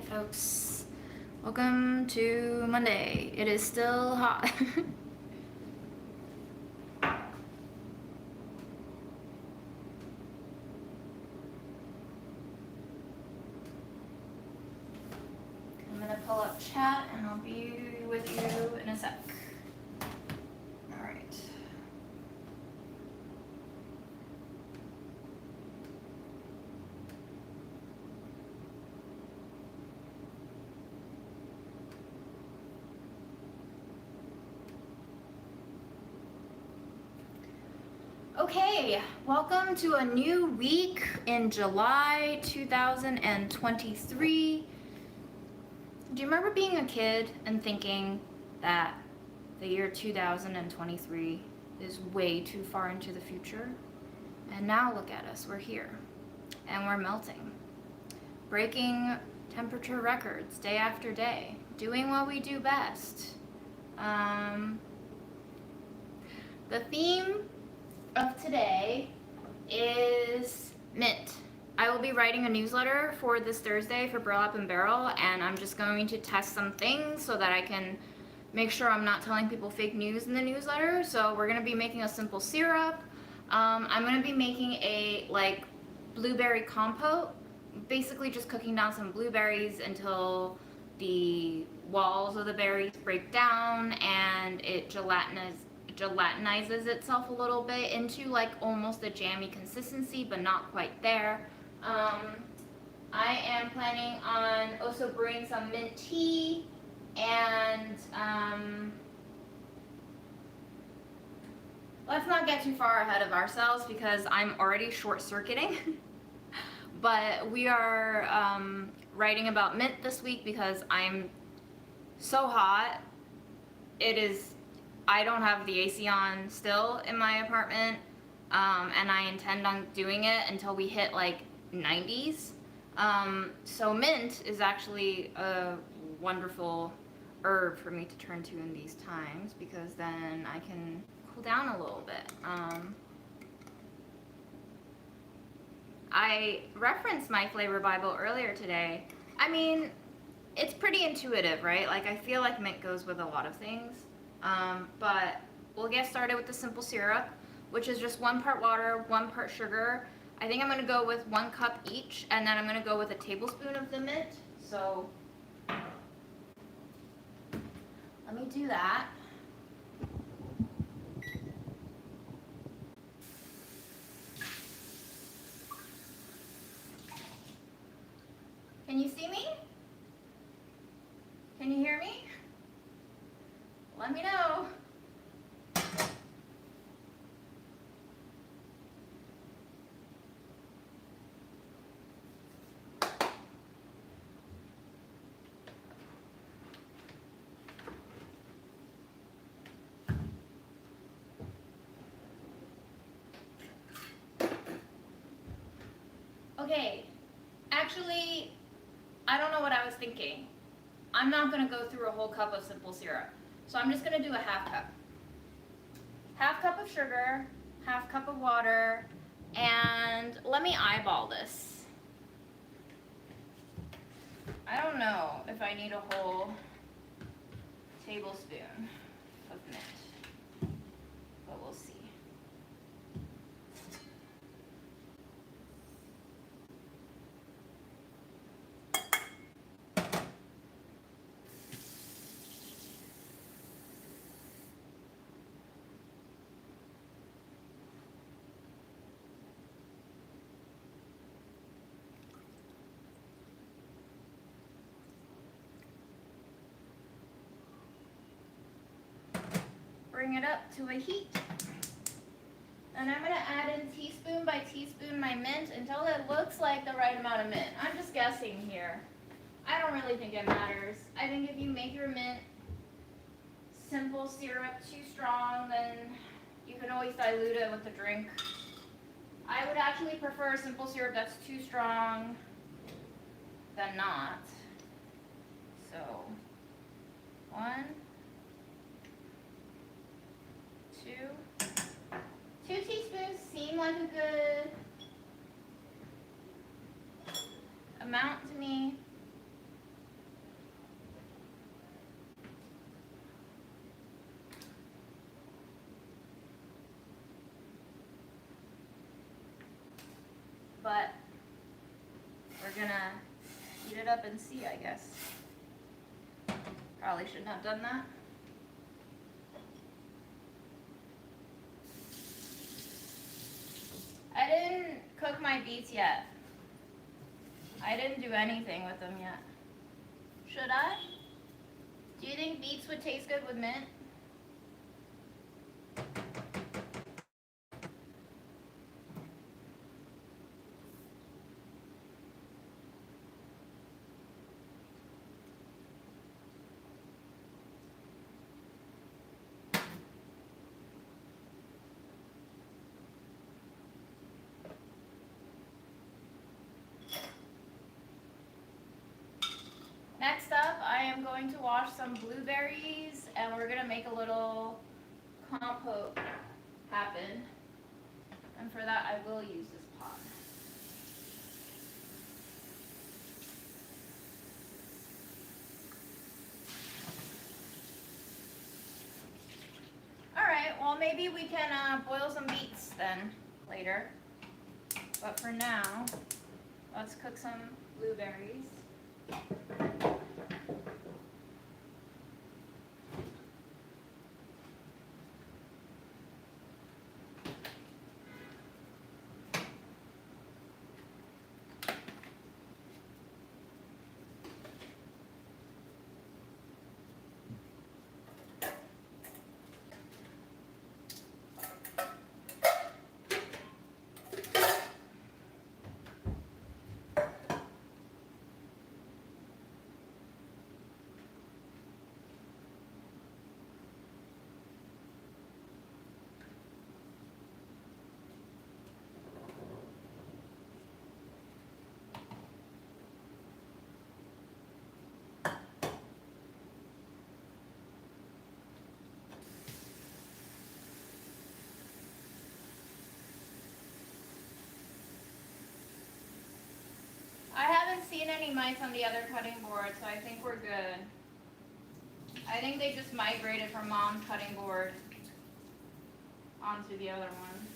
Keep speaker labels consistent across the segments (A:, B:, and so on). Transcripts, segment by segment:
A: folks. Welcome to Monday. It is still hot. I'm gonna pull up chat and I'll be with you in a sec. All right. Okay, welcome to a new week in July 2023. Do you remember being a kid and thinking that the year 2023 is way too far into the future? And now look at us, we're here and we're melting, breaking temperature records day after day, doing what we do best. The theme of today is mint. I will be writing a newsletter for this Thursday for Burlap and Barrel, and I'm just going to test some things so that I can make sure I'm not telling people fake news in the newsletter. So we're gonna be making a simple syrup. I'm gonna be making a blueberry compote, basically just cooking down some blueberries until the walls of the berries break down and it gelatinizes itself a little bit into almost a jammy consistency, but not quite there. I am planning on also brewing some mint tea and let's not get too far ahead of ourselves because I'm already short-circuiting. But we are writing about mint this week because I'm so hot. I don't have the AC on still in my apartment, and I intend on doing it until we hit 90s. So mint is actually a wonderful herb for me to turn to in these times because then I can cool down a little bit. I referenced my flavor Bible earlier today. I mean, it's pretty intuitive, right? I feel like mint goes with a lot of things. But we'll get started with the simple syrup, which is just 1 part water, 1 part sugar. I think I'm going to go with 1 cup each, and then I'm going to go with a tablespoon of the mint. So let me do that. Can you see me? Can you hear me? Let me know. Okay, actually, I don't know what I was thinking. I'm not going to go through a whole cup of simple syrup. So I'm just going to do a half cup. Half cup of sugar, half cup of water, and let me eyeball this. I don't know if I need a whole tablespoon of mint, but we'll see. Bring it up to a heat. And I'm going to add in teaspoon by teaspoon my mint until it looks like the right amount of mint. I'm just guessing here. I don't really think it matters. I think if you make your mint simple syrup too strong, then you can always dilute it with a drink. I would actually prefer a simple syrup that's too strong than not. So, 1, 2. 2 teaspoons seem like a good amount to me. but we're gonna heat it up and see, I guess. Probably shouldn't have done that. I didn't cook my beets yet. I didn't do anything with them yet. Should I? Do you think beets would taste good with mint? Next up, I am going to wash some blueberries, and we're going to make a little compote happen. And for that, I will use this pot. Alright, well maybe we can boil some beets then, later. But for now, let's cook some blueberries. I haven't seen any mites on the other cutting board, so I think we're good. I think they just migrated from mom's cutting board onto the other one.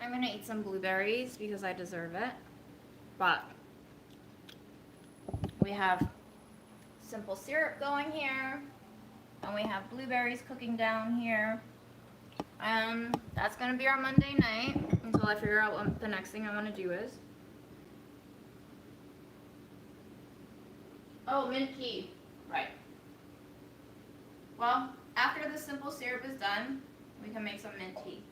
A: I'm gonna eat some blueberries because I deserve it. But we have simple syrup going here, and we have blueberries cooking down here. And that's gonna be our Monday night until I figure out what the next thing I wanna do is. Oh, mint tea. Right. Well, after the simple syrup is done, we can make some mint tea.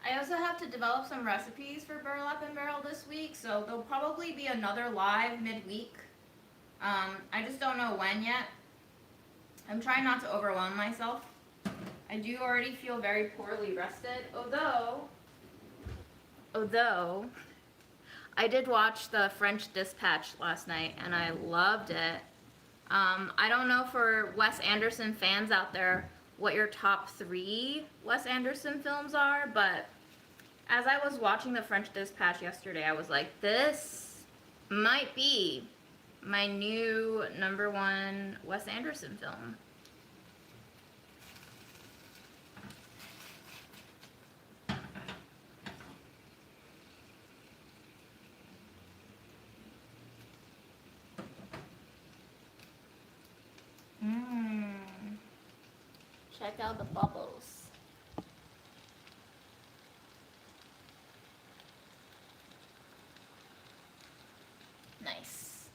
A: I also have to develop some recipes for Burlap and Barrel this week, so there'll probably be another live midweek. I just don't know when yet. I'm trying not to overwhelm myself. I do already feel very poorly rested, although I did watch the French Dispatch last night and I loved it. I don't know for Wes Anderson fans out there what your top 3 Wes Anderson films are, but as I was watching the French Dispatch yesterday, I was like, this might be my new #1 Wes Anderson film. Check out the bubbles. Nice.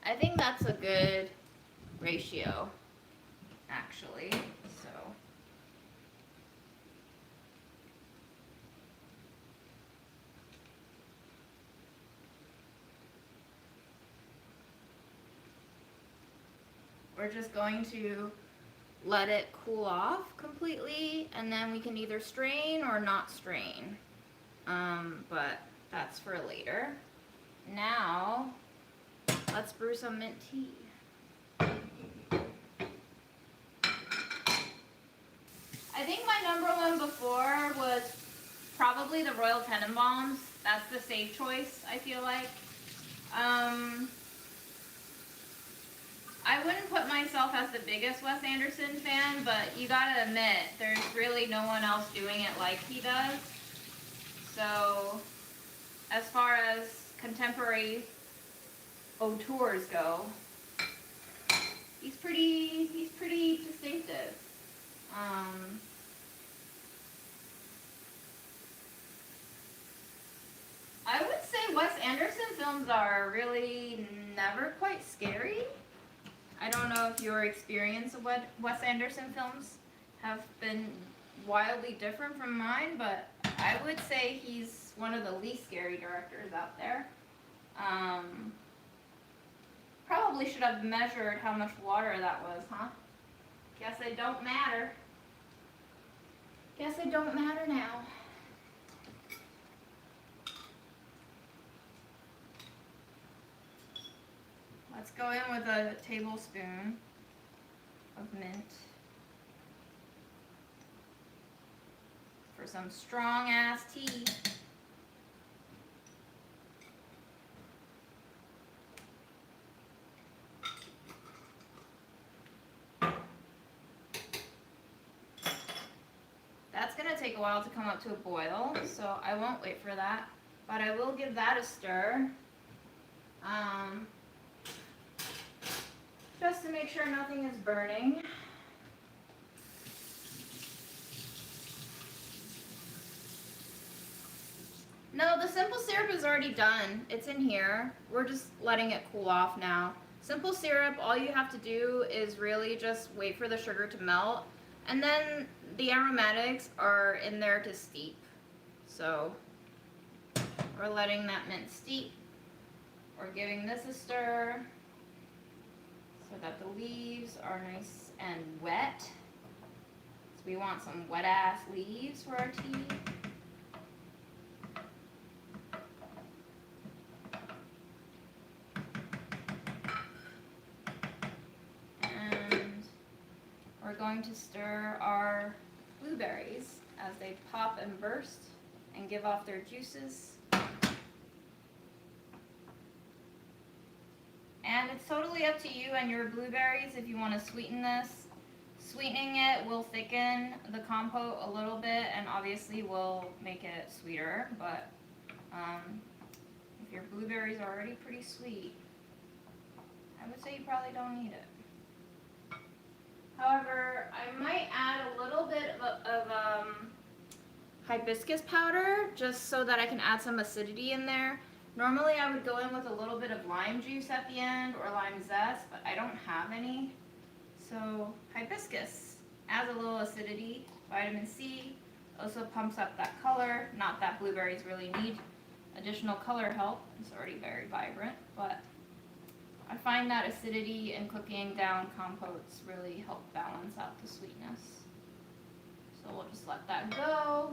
A: I think that's a good ratio, actually, so. We're just going to let it cool off completely, and then we can either strain or not strain. But that's for later. Now, let's brew some mint tea. I think my #1 before was probably the Royal Tenenbaums. That's the safe choice, I feel like. I wouldn't put myself as the biggest Wes Anderson fan, but you gotta admit, there's really no one else doing it like he does. So, as far as contemporary auteurs go, he's pretty distinctive. I would say Wes Anderson films are really never quite scary. I don't know if your experience of Wes Anderson films have been wildly different from mine, but I would say he's one of the least scary directors out there. Probably should have measured how much water that was, huh? Guess it don't matter. Guess it don't matter now. Let's go in with a tablespoon of mint for some strong ass tea. That's gonna take a while to come up to a boil, so I won't wait for that, but I will give that a stir. Just to make sure nothing is burning. No, the simple syrup is already done. It's in here. We're just letting it cool off now. Simple syrup, all you have to do is really just wait for the sugar to melt, and then the aromatics are in there to steep. So we're letting that mint steep. We're giving this a stir so that the leaves are nice and wet. So we want some wet ass leaves for our tea. And we're going to stir our blueberries as they pop and burst and give off their juices. And it's totally up to you and your blueberries if you want to sweeten this. Sweetening it will thicken the compote a little bit and obviously will make it sweeter, but if your blueberries are already pretty sweet, I would say you probably don't need it. However, I might add a little bit of hibiscus powder just so that I can add some acidity in there. Normally I would go in with a little bit of lime juice at the end or lime zest, but I don't have any. So hibiscus adds a little acidity. Vitamin C also pumps up that color. Not that blueberries really need additional color help. It's already very vibrant, but I find that acidity and cooking down compotes really help balance out the sweetness. So we'll just let that go.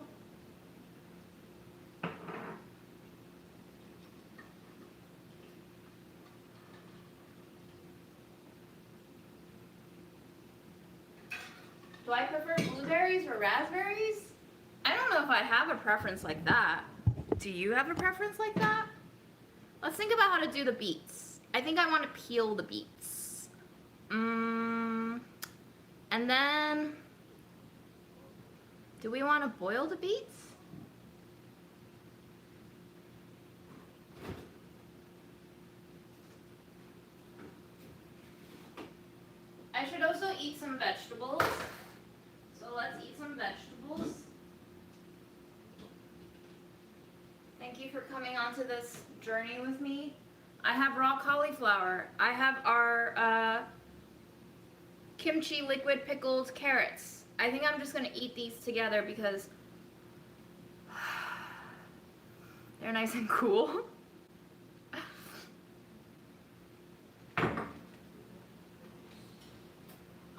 A: Do I prefer blueberries or raspberries? I don't know if I have a preference like that. Do you have a preference like that? Let's think about how to do the beets. I think I want to peel the beets. And then, do we want to boil the beets? I should also eat some vegetables. So let's eat some vegetables. Thank you for coming onto this journey with me. I have raw cauliflower. I have our kimchi liquid pickled carrots. I think I'm just gonna eat these together because they're nice and cool.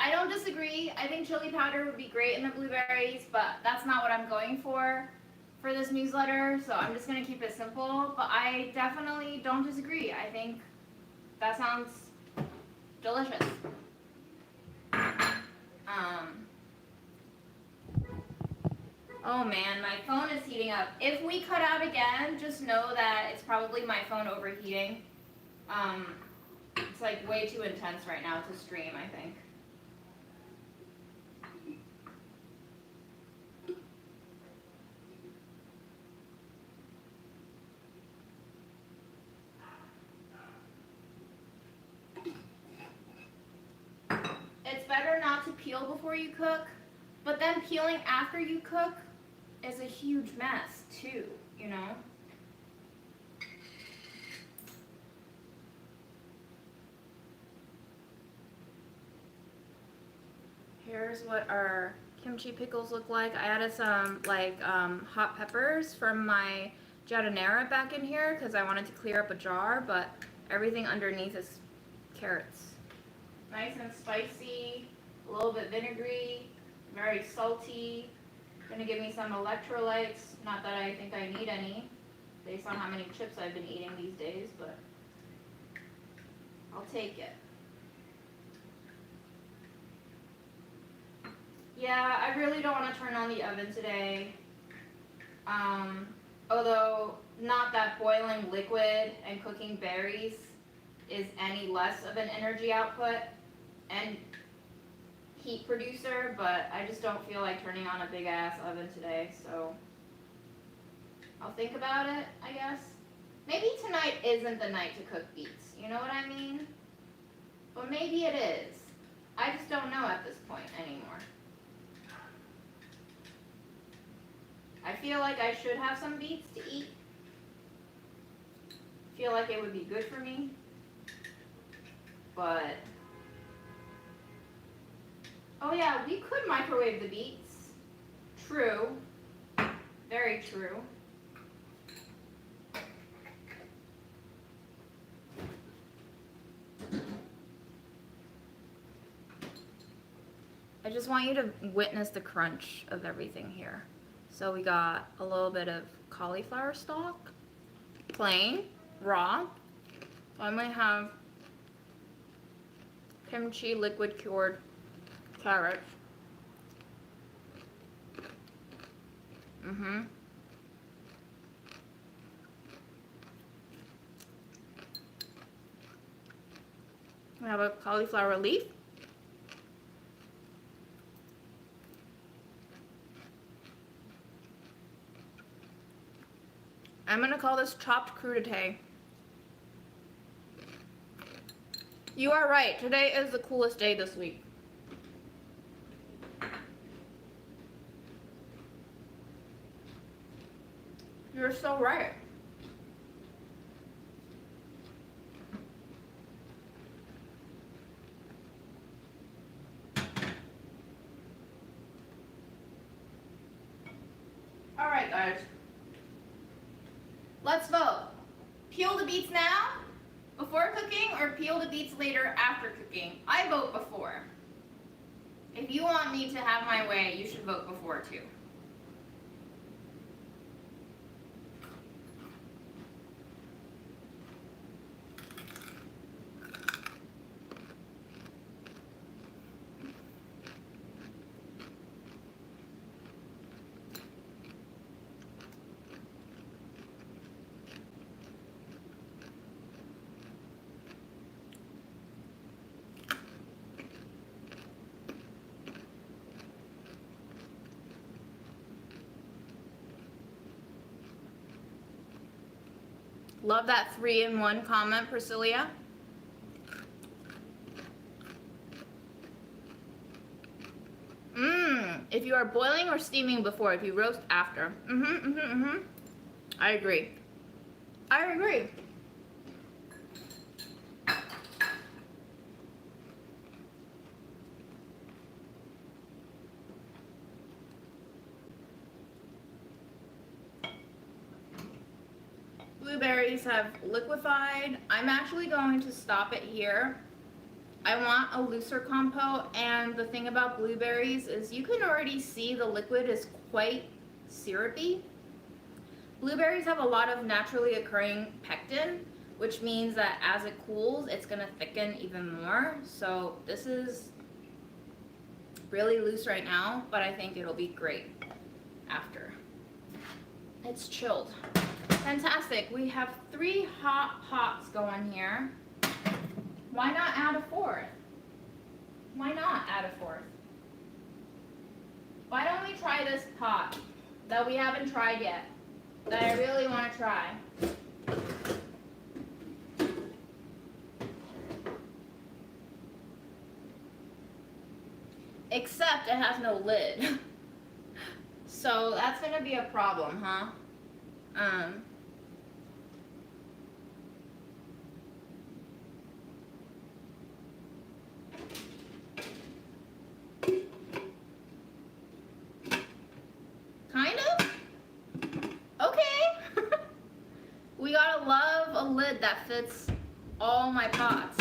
A: I don't disagree. I think chili powder would be great in the blueberries, but that's not what I'm going for this newsletter, so I'm just gonna keep it simple. But I definitely don't disagree. I think that sounds delicious. Oh man, my phone is heating up. If we cut out again, just know that it's probably my phone overheating. It's like way too intense right now to stream, I think. It's better not to peel before you cook, but then peeling after you cook is a huge mess too, you know? Here's what our kimchi pickles look like. I added some hot peppers from my jardinera back in here because I wanted to clear up a jar, but everything underneath is carrots. Nice and spicy, a little bit vinegary, very salty. Gonna give me some electrolytes. Not that I think I need any, based on how many chips I've been eating these days, but I'll take it. Yeah, I really don't want to turn on the oven today. Although, not that boiling liquid and cooking berries is any less of an energy output and heat producer, but I just don't feel like turning on a big ass oven today, so I'll think about it, I guess. Maybe tonight isn't the night to cook beets, you know what I mean? But maybe it is. I just don't know at this point anymore. I feel like I should have some beets to eat. Feel like it would be good for me. But oh yeah, we could microwave the beets. True. Very true. I just want you to witness the crunch of everything here. So we got a little bit of cauliflower stalk, plain, raw. I'm gonna have kimchi liquid cured carrots. We have a cauliflower leaf. I'm gonna call this chopped crudite. You are right, today is the coolest day this week. You're so right. Alright guys, let's vote. Peel the beets now, before cooking, or peel the beets later after cooking? I vote before. If you want me to have my way, you should vote before too. Love that 3-in-1 comment, Priscilla. If you are boiling or steaming before, if you roast after. I agree. I agree. Blueberries have liquefied. I'm actually going to stop it here. I want a looser compote, and the thing about blueberries is you can already see the liquid is quite syrupy. Blueberries have a lot of naturally occurring pectin, which means that as it cools, it's gonna thicken even more. So this is really loose right now, but I think it'll be great after it's chilled. Fantastic. We have 3 hot pots going here. Why not add a 4th? Why not add a 4th? Why don't we try this pot that we haven't tried yet, that I really want to try? Except it has no lid. So that's going to be a problem, huh? Kind of? Okay. We gotta love a lid that fits all my pots.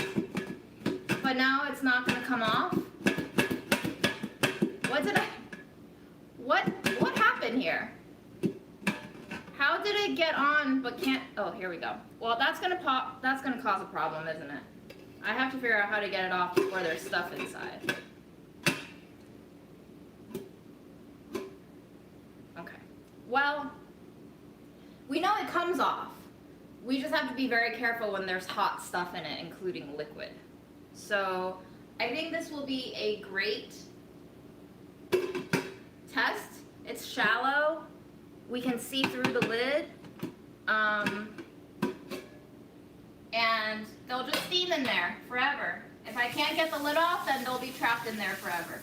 A: But now it's not gonna come off. What happened here? How did it get on but can't, oh, here we go. Well, that's gonna cause a problem, isn't it? I have to figure out how to get it off before there's stuff inside. Okay. Well, we know it comes off. We just have to be very careful when there's hot stuff in it, including liquid. So I think this will be a great test. It's shallow. We can see through the lid. And they'll just steam in there forever. If I can't get the lid off, then they'll be trapped in there forever.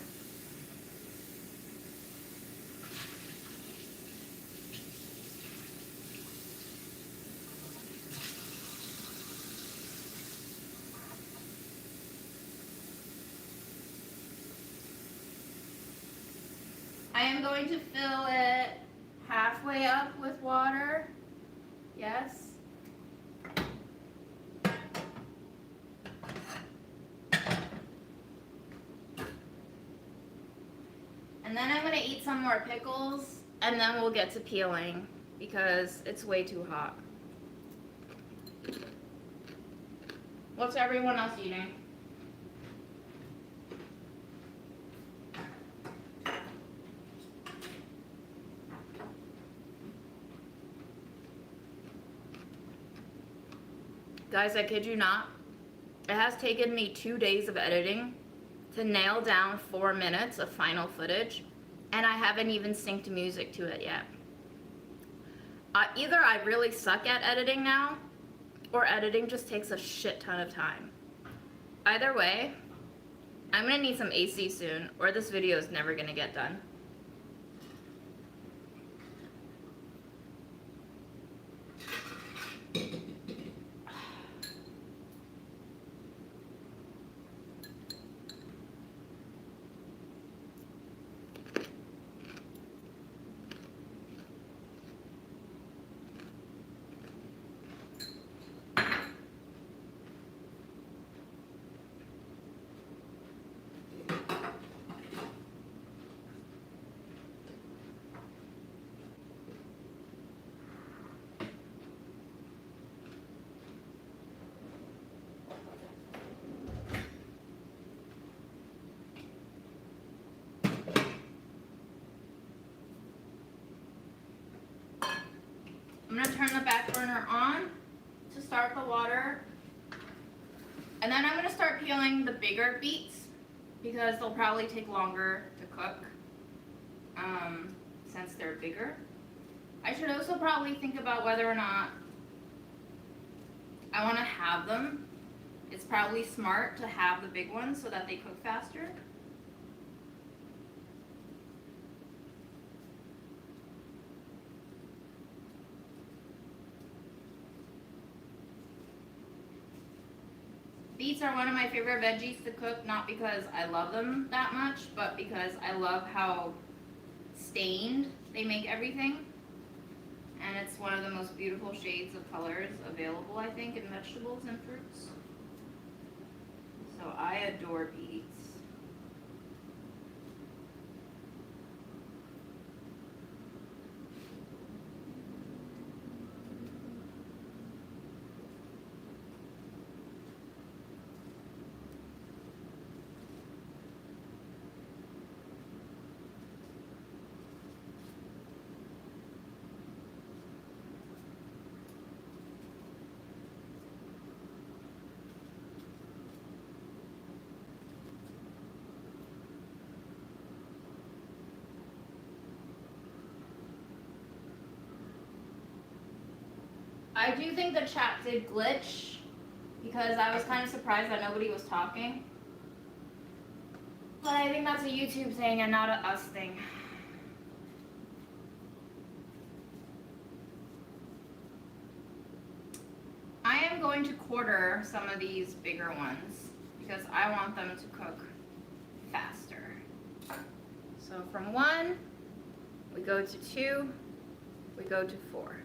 A: I am going to fill it halfway up with water. Yes. And then I'm going to eat some more pickles, and then we'll get to peeling because it's way too hot. What's everyone else eating? Guys, I kid you not, it has taken me 2 days of editing to nail down 4 minutes of final footage, and I haven't even synced music to it yet. Either I really suck at editing now, or editing just takes a shit ton of time. Either way, I'm gonna need some AC soon, or this video is never gonna get done. I'm gonna turn the back burner on to start the water. And then I'm gonna start peeling the bigger beets because they'll probably take longer to cook since they're bigger. I should also probably think about whether or not I want to have them. It's probably smart to have the big ones so that they cook faster. Beets are one of my favorite veggies to cook, not because I love them that much, but because I love how stained they make everything. And it's one of the most beautiful shades of colors available, I think, in vegetables and fruits. So I adore beets. I do think the chat did glitch because I was kind of surprised that nobody was talking. But I think that's a YouTube thing and not a us thing. I am going to quarter some of these bigger ones because I want them to cook faster. So from 1, we go to 2, we go to 4.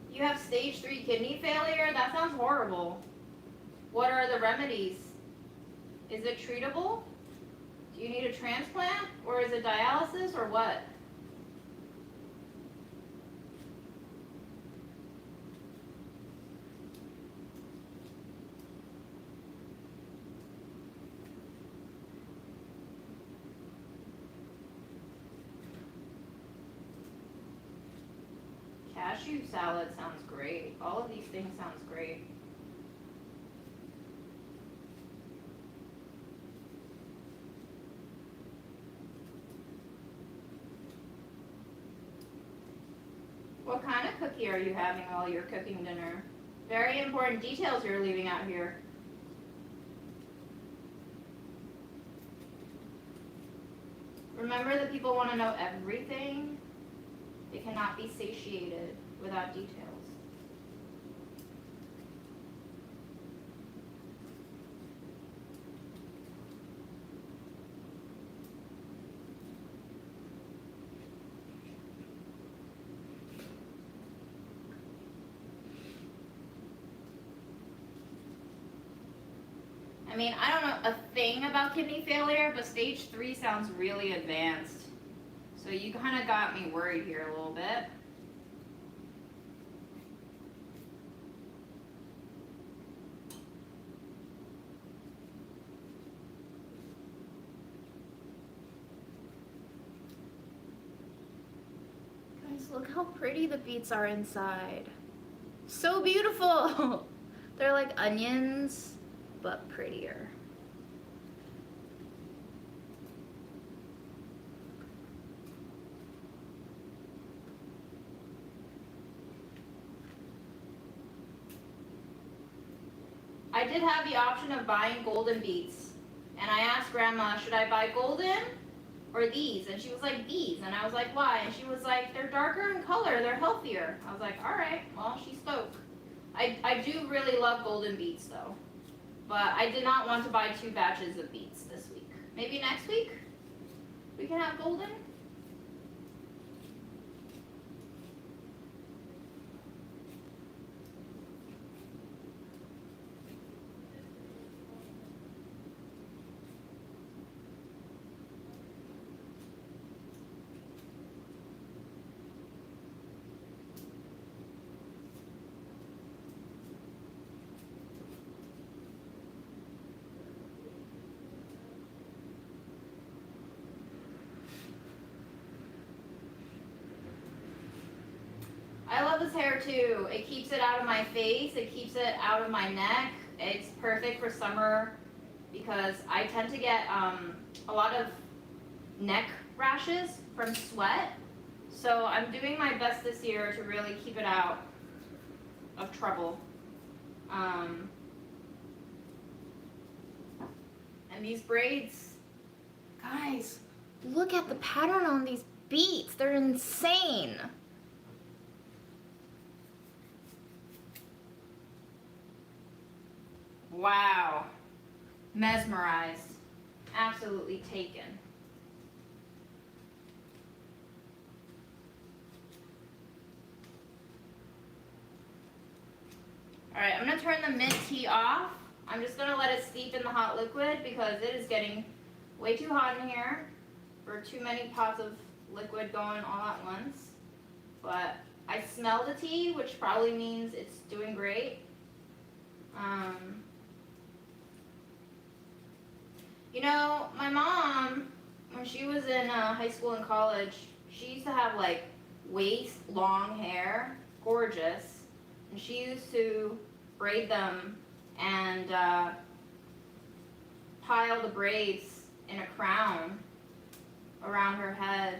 A: You have stage 3 kidney failure? That sounds horrible. What are the remedies? Is it treatable? Do you need a transplant? Or is it dialysis or what? Cashew salad sounds great. All of these things sounds great. What kind of cookie are you having while you're cooking dinner? Very important details you're leaving out here. Remember that people want to know everything. They cannot be satiated without details. I mean, I don't know a thing about kidney failure, but stage 3 sounds really advanced. So you kind of got me worried here a little bit. Guys, look how pretty the beets are inside. So beautiful! They're like onions, but prettier. I did have the option of buying golden beets, and I asked Grandma, should I buy golden or these? And she was like, these. And I was like, why? And she was like, they're darker in color, they're healthier. I was like, all right, well, she spoke. I do really love golden beets though, but I did not want to buy 2 batches of beets this week. Maybe next week we can have golden. I love this hair too. It keeps it out of my face. It keeps it out of my neck. It's perfect for summer because I tend to get a lot of neck rashes from sweat. So I'm doing my best this year to really keep it out of trouble. And these braids, guys, look at the pattern on these beets. They're insane. Wow. Mesmerized. Absolutely taken. Alright, I'm going to turn the mint tea off. I'm just going to let it steep in the hot liquid because it is getting way too hot in here for too many pots of liquid going all at once. But I smell the tea, which probably means it's doing great. You know, my mom, when she was in high school and college, she used to have like waist long hair, gorgeous, and she used to braid them and pile the braids in a crown around her head.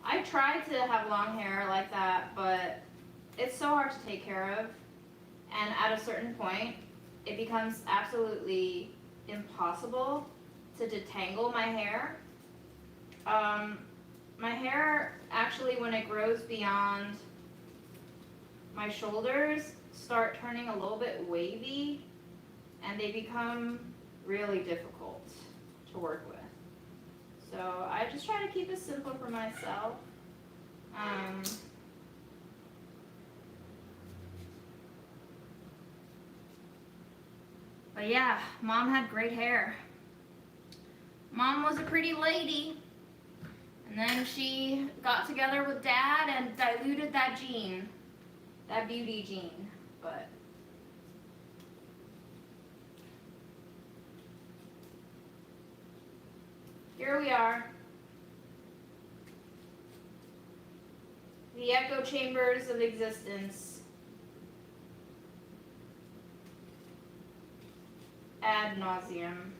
A: I tried to have long hair like that, but it's so hard to take care of, and at a certain point, it becomes absolutely impossible to detangle my hair. My hair, actually, when it grows beyond my shoulders, start turning a little bit wavy, and they become really difficult to work with. So I just try to keep it simple for myself. But yeah, Mom had great hair. Mom was a pretty lady. And then she got together with Dad and diluted that gene, that beauty gene. But here we are. The echo chambers of existence. Ad nauseum.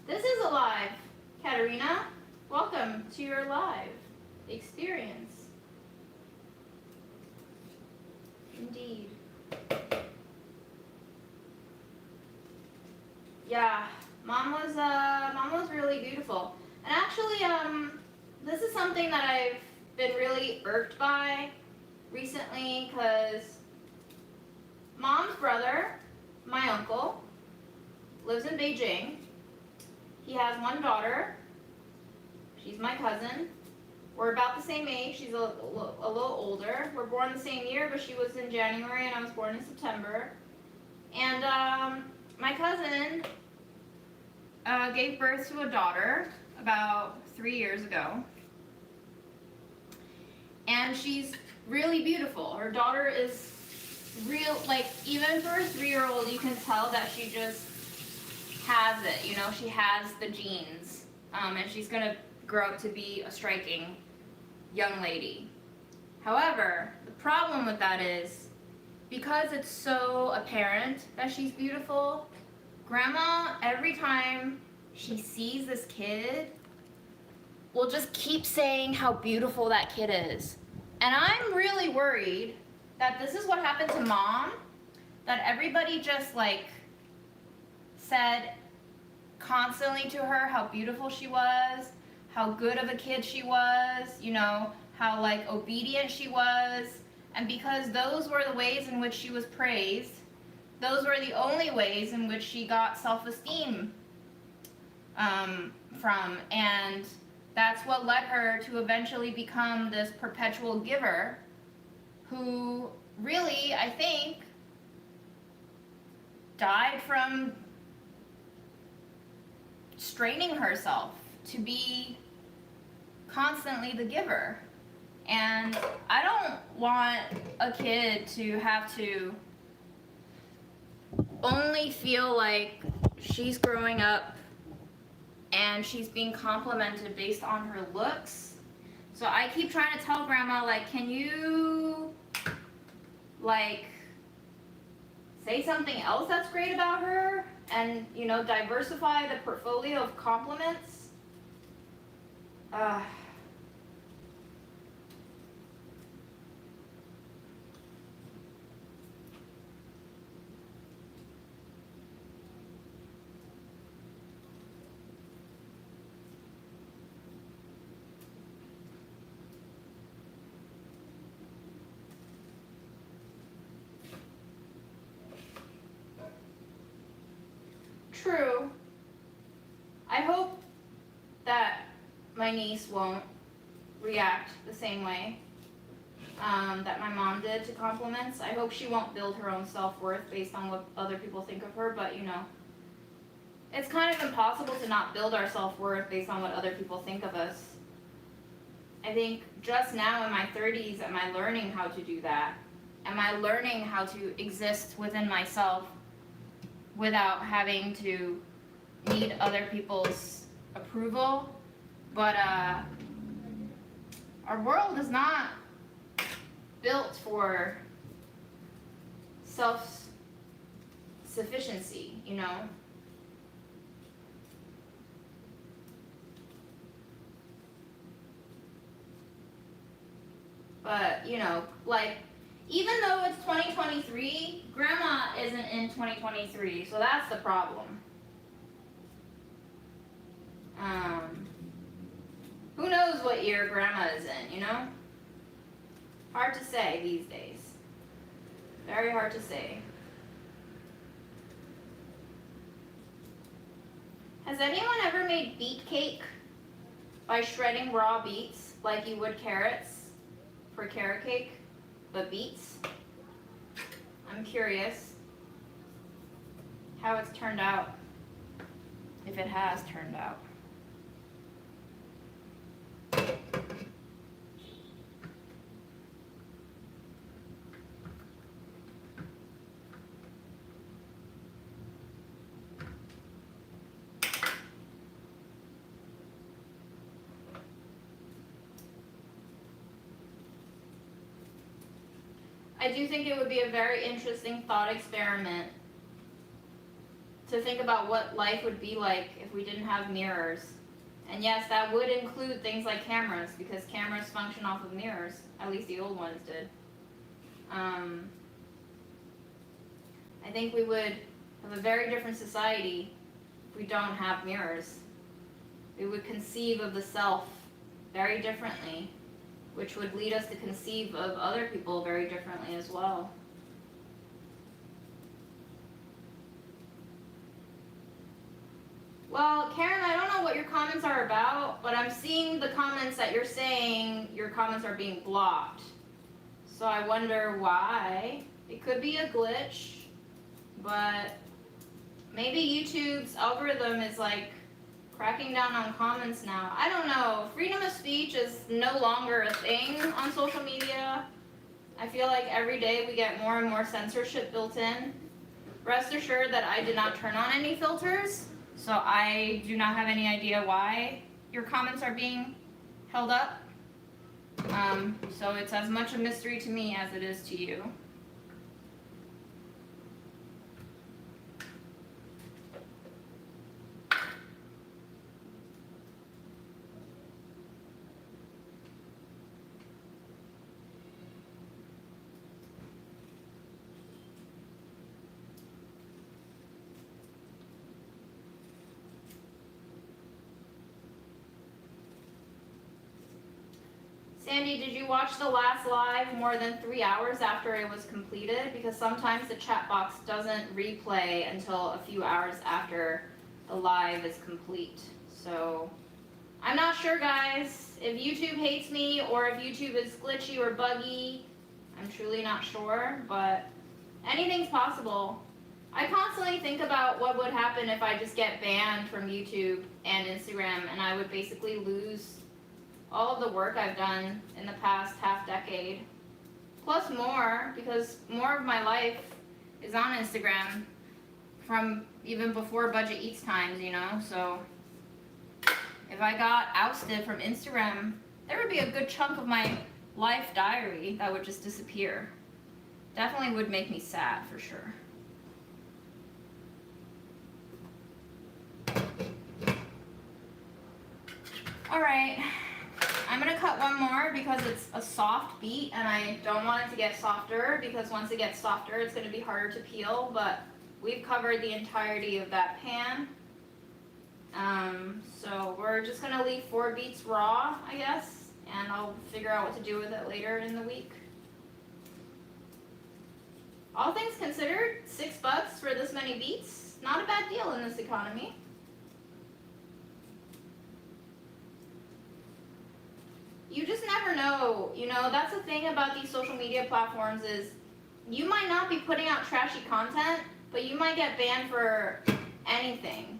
A: This is a live, Katerina. Welcome to your live experience. Indeed. Yeah, Mom was really beautiful. And actually, this is something that I've been really irked by recently, because Mom's brother, my uncle, lives in Beijing. He has one daughter. She's my cousin. We're about the same age. She's a little older. We're born the same year, but she was in January and I was born in September. And my cousin gave birth to a daughter about 3 years ago. And she's really beautiful. Her daughter is real, like, even for a 3-year-old, you can tell that she just has it, you know, she has the genes. And she's gonna grow up to be a striking young lady. However, the problem with that is, because it's so apparent that she's beautiful, Grandma, every time she sees this kid, will just keep saying how beautiful that kid is. And I'm really worried that this is what happened to Mom, that everybody just like said constantly to her how beautiful she was, how good of a kid she was, you know, how like obedient she was. And because those were the ways in which she was praised, those were the only ways in which she got self-esteem from. And that's what led her to eventually become this perpetual giver who really, I think, died from straining herself to be constantly the giver. And I don't want a kid to have to only feel like she's growing up and she's being complimented based on her looks. So I keep trying to tell Grandma, like, can you, like, say something else that's great about her and, you know, diversify the portfolio of compliments? True. I hope that my niece won't react the same way that my mom did to compliments. I hope she won't build her own self-worth based on what other people think of her, but you know, it's kind of impossible to not build our self-worth based on what other people think of us. I think just now in my 30s, am I learning how to do that? Am I learning how to exist within myself without having to need other people's approval? But our world is not built for self-sufficiency, you know? But, you know, like, even though it's 2023, Grandma isn't in 2023, so that's the problem. Who knows what year Grandma is in, you know? Hard to say these days. Very hard to say. Has anyone ever made beet cake by shredding raw beets like you would carrots for carrot cake, but beets? I'm curious how it's turned out, if it has turned out. I do think it would be a very interesting thought experiment to think about what life would be like if we didn't have mirrors. And yes, that would include things like cameras, because cameras function off of mirrors. At least the old ones did. I think we would have a very different society if we don't have mirrors. We would conceive of the self very differently, which would lead us to conceive of other people very differently as well. Well, Karen, I don't know what your comments are about, but I'm seeing the comments that you're saying your comments are being blocked. So I wonder why. It could be a glitch, but maybe YouTube's algorithm is like cracking down on comments now. I don't know. Freedom of speech is no longer a thing on social media. I feel like every day we get more and more censorship built in. Rest assured that I did not turn on any filters, so I do not have any idea why your comments are being held up. So it's as much a mystery to me as it is to you. Sandy, did you watch the last live more than 3 hours after it was completed? Because sometimes the chat box doesn't replay until a few hours after the live is complete. So I'm not sure, guys. If YouTube hates me or if YouTube is glitchy or buggy, I'm truly not sure, but anything's possible. I constantly think about what would happen if I just get banned from YouTube and Instagram, and I would basically lose all of the work I've done in the past half decade, plus more, because more of my life is on Instagram from even before Budget Eats times, you know, so If I got ousted from Instagram, there would be a good chunk of my life diary that would just disappear. Definitely would make me sad, for sure. Alright, I'm gonna cut one more because it's a soft beet and I don't want it to get softer, because once it gets softer it's gonna be harder to peel, but we've covered the entirety of that pan. So we're just gonna leave 4 beets raw, I guess, and I'll figure out what to do with it later in the week. All things considered, $6 for this many beets, not a bad deal in this economy. You just never know, you know, that's the thing about these social media platforms is you might not be putting out trashy content, but you might get banned for anything.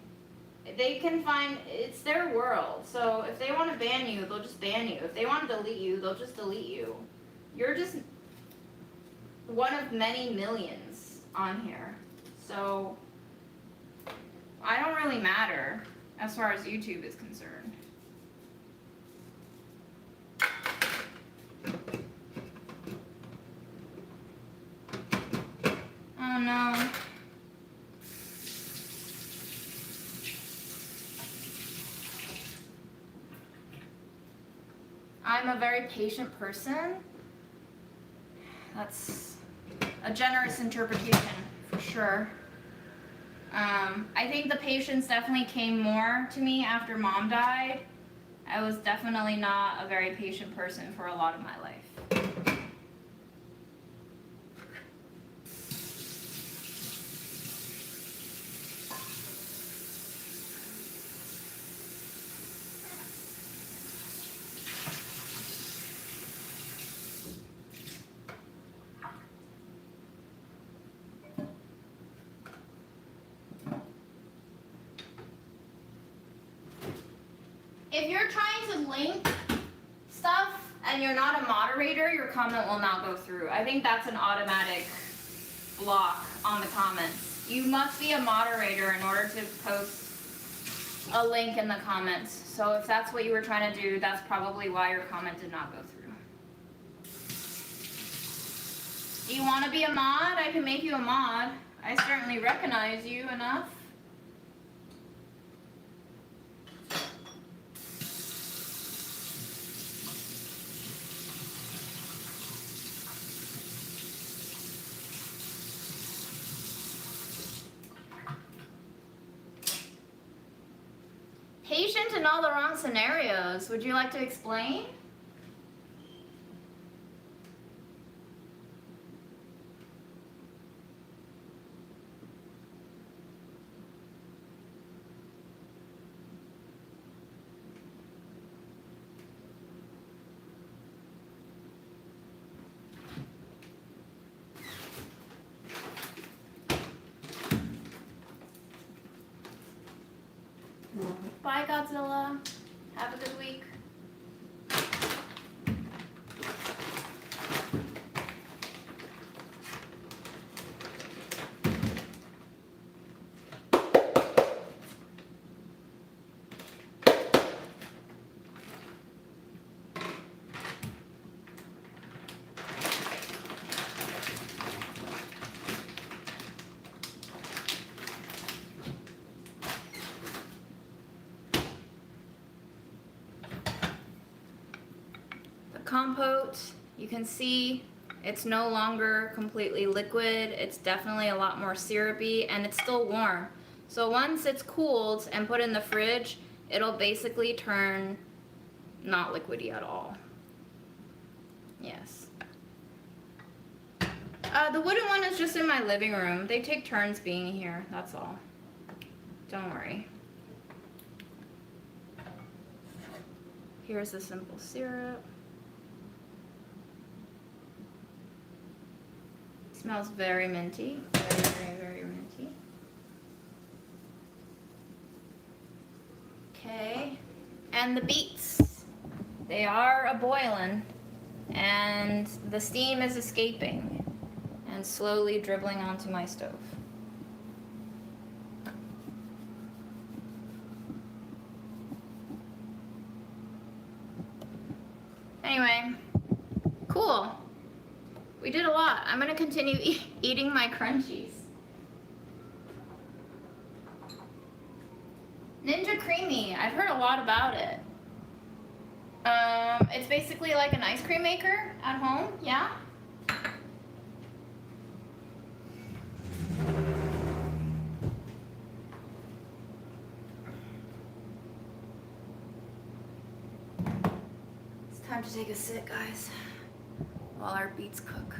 A: They can find, it's their world, so if they want to ban you, they'll just ban you. If they want to delete you, they'll just delete you. You're just one of many millions on here, so I don't really matter as far as YouTube is concerned. Oh no. I'm a very patient person. That's a generous interpretation, for sure. I think the patience definitely came more to me after Mom died. I was definitely not a very patient person for a lot of my life. If you're trying to link stuff and you're not a moderator, your comment will not go through. I think that's an automatic block on the comments. You must be a moderator in order to post a link in the comments. So if that's what you were trying to do, that's probably why your comment did not go through. Do you want to be a mod? I can make you a mod. I certainly recognize you enough. Patient in all the wrong scenarios. Would you like to explain? Bye, Godzilla. Have a good week. Compote, you can see it's no longer completely liquid. It's definitely a lot more syrupy and it's still warm. So once it's cooled and put in the fridge, it'll basically turn not liquidy at all. Yes. The wooden one is just in my living room. They take turns being here, that's all. Don't worry. Here's the simple syrup. Smells very minty, very minty. Okay, and the beets. They are a-boiling, and the steam is escaping and slowly dribbling onto my stove. Anyway, cool. We did a lot. I'm gonna continue eating my crunchies. Ninja Creamy. I've heard a lot about it. It's basically like an ice cream maker at home. Yeah. It's time to take a sit, guys, while our beets cook.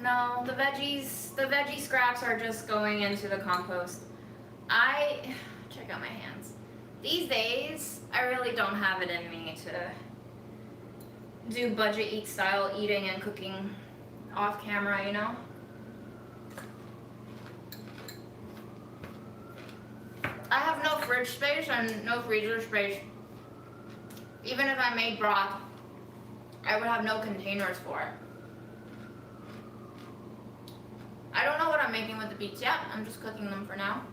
A: No, the veggie scraps are just going into the compost. Check out my hands. These days, I really don't have it in me to do budget eat style eating and cooking off camera, you know? I have no fridge space and no freezer space. Even if I made broth, I would have no containers for it. I don't know what I'm making with the beets yet. I'm just cooking them for now.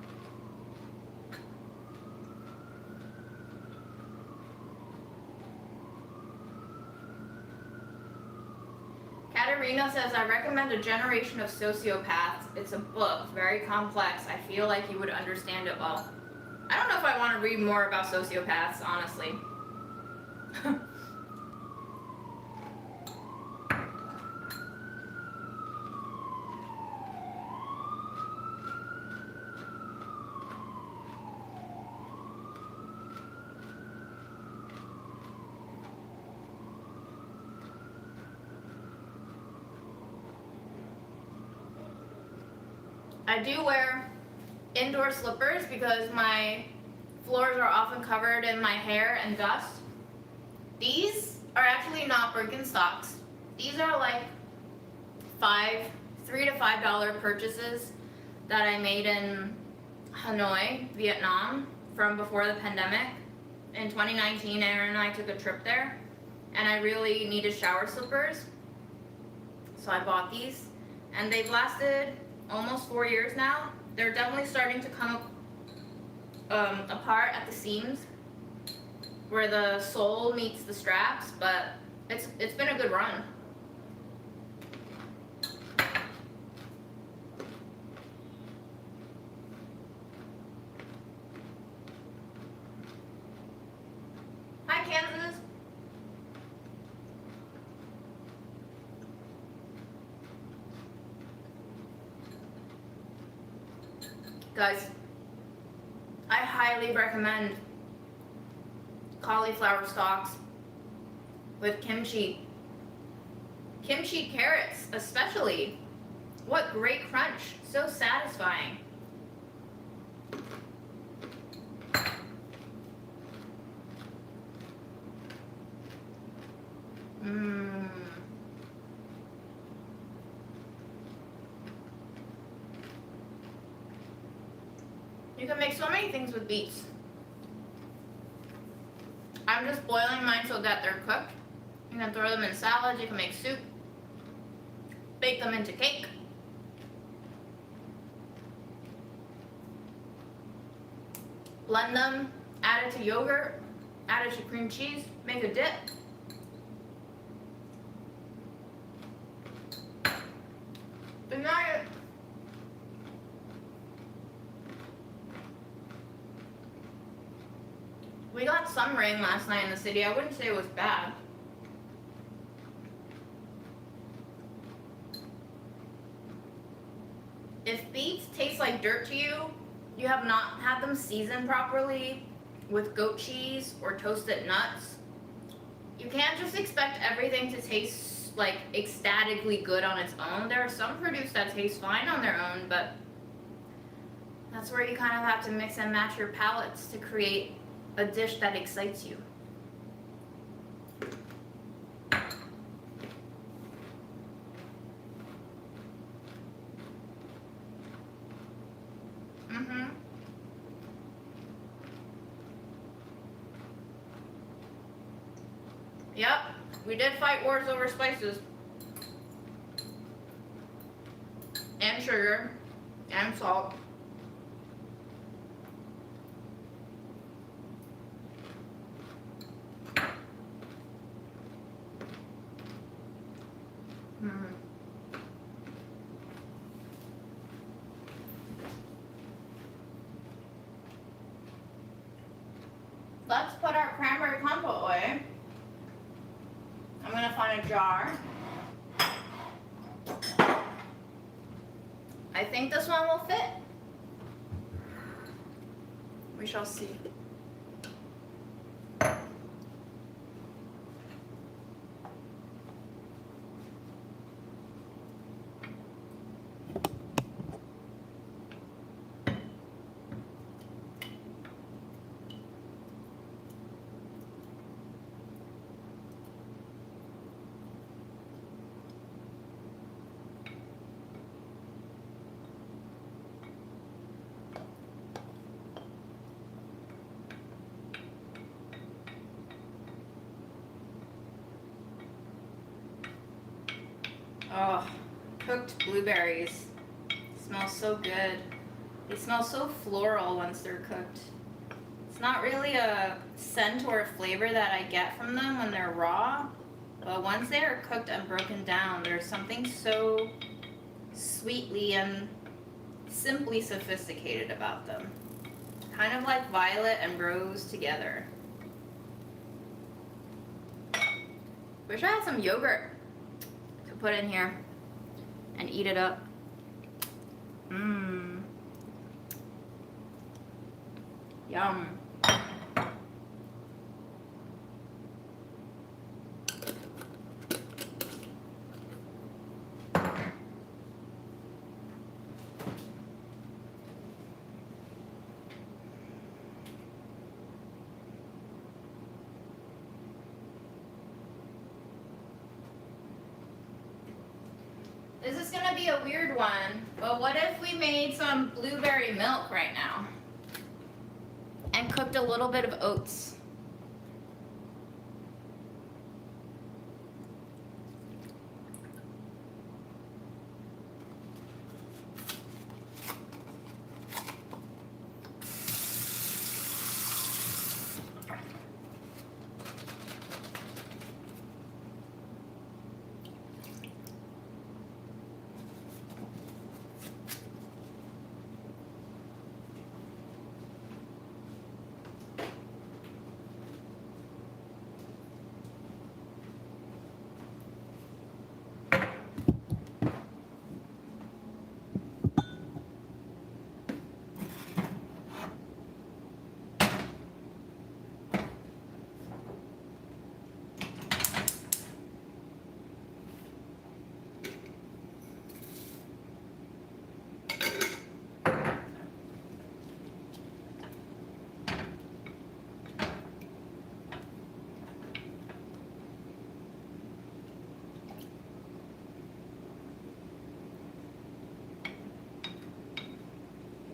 A: Katerina says, I recommend A Generation of Sociopaths. It's a book, very complex. I feel like you would understand it well. I don't know if I want to read more about sociopaths, honestly. I do wear indoor slippers because my floors are often covered in my hair and dust. These are actually not Birkenstocks. These are like $3 to $5 purchases that I made in Hanoi, Vietnam, from before the pandemic. In 2019, Aaron and I took a trip there, and I really needed shower slippers, so I bought these, and they've lasted almost 4 years now. They're definitely starting to come apart at the seams where the sole meets the straps, but it's been a good run. Hi, Kansas. Guys, I highly recommend cauliflower stalks with kimchi. Kimchi carrots, especially. What great crunch. So satisfying. Mmm. You can make so many things with beets. I'm just boiling mine so that they're cooked. You can throw them in salads, you can make soup, bake them into cake. Blend them, add it to yogurt, add it to cream cheese, make a dip. Good night. We got some rain last night in the city. I wouldn't say it was bad. If beets taste like dirt to you, you have not had them seasoned properly with goat cheese or toasted nuts. You can't just expect everything to taste like ecstatically good on its own. There are some produce that taste fine on their own, but that's where you kind of have to mix and match your palates to create a dish that excites you. Yep, we did fight wars over spices. and sugar and salt. Let's put our cranberry compote away. I'm gonna find a jar. I think this one will fit. We shall see. Oh, cooked blueberries. Smells so good. They smell so floral once they're cooked. It's not really a scent or a flavor that I get from them when they're raw, but once they are cooked and broken down, there's something so sweetly and simply sophisticated about them. Kind of like violet and rose together. Wish I had some yogurt to put in here and eat it up. Mmm. Yum. This is gonna be a weird one, but what if we made some blueberry milk right now and cooked a little bit of oats?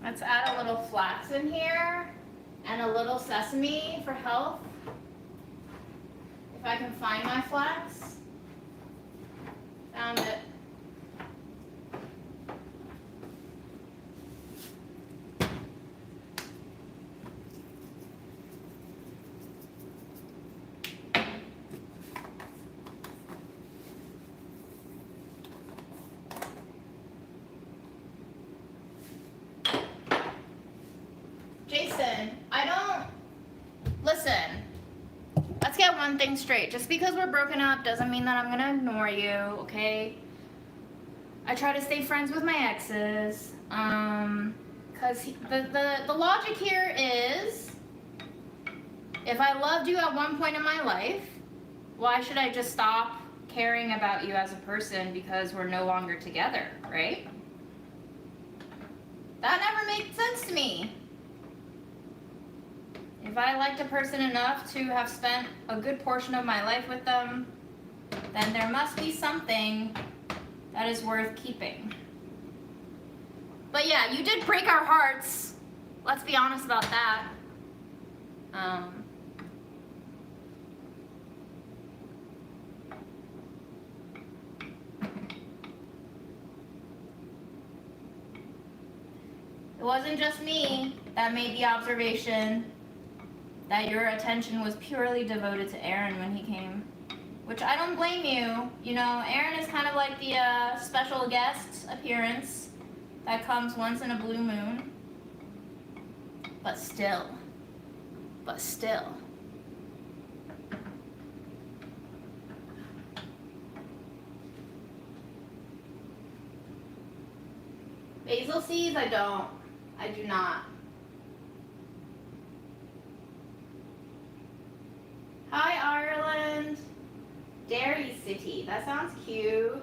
A: Let's add a little flax in here and a little sesame for health. If I can find my flax. Found it. Jason, listen, let's get one thing straight. Just because we're broken up doesn't mean that I'm gonna ignore you, okay? I try to stay friends with my exes, cause the logic here is, if I loved you at one point in my life, why should I just stop caring about you as a person because we're no longer together, right? That never made sense to me. If I liked a person enough to have spent a good portion of my life with them, then there must be something that is worth keeping. But yeah, you did break our hearts. Let's be honest about that. wasn't just me that made the observation that your attention was purely devoted to Aaron when he came. Which I don't blame you. You know, Aaron is kind of like the special guest appearance that comes once in a blue moon. But still. Basil seeds, I do not. Hi, Ireland. Dairy City, that sounds cute.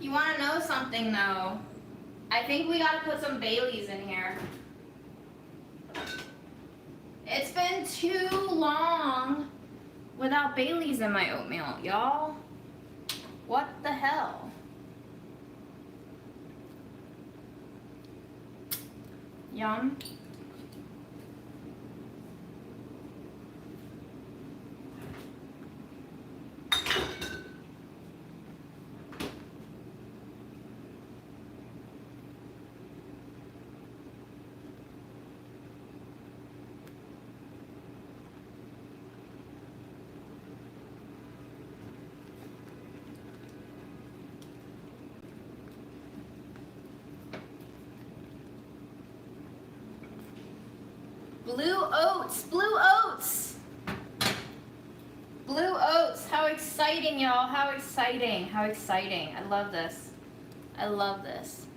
A: You want to know something though? I think we gotta put some Baileys in here. It's been too long without Baileys in my oatmeal, y'all. What the hell? Yum. Blue oats, blue oats. Blue oats, how exciting, y'all, how exciting, how exciting. I love this. I love this.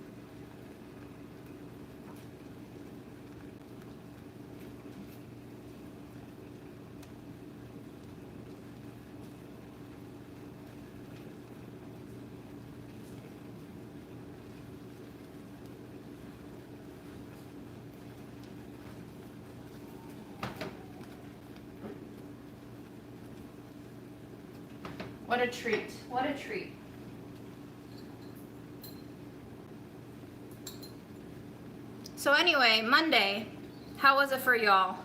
A: What a treat, what a treat. So anyway, Monday, how was it for y'all?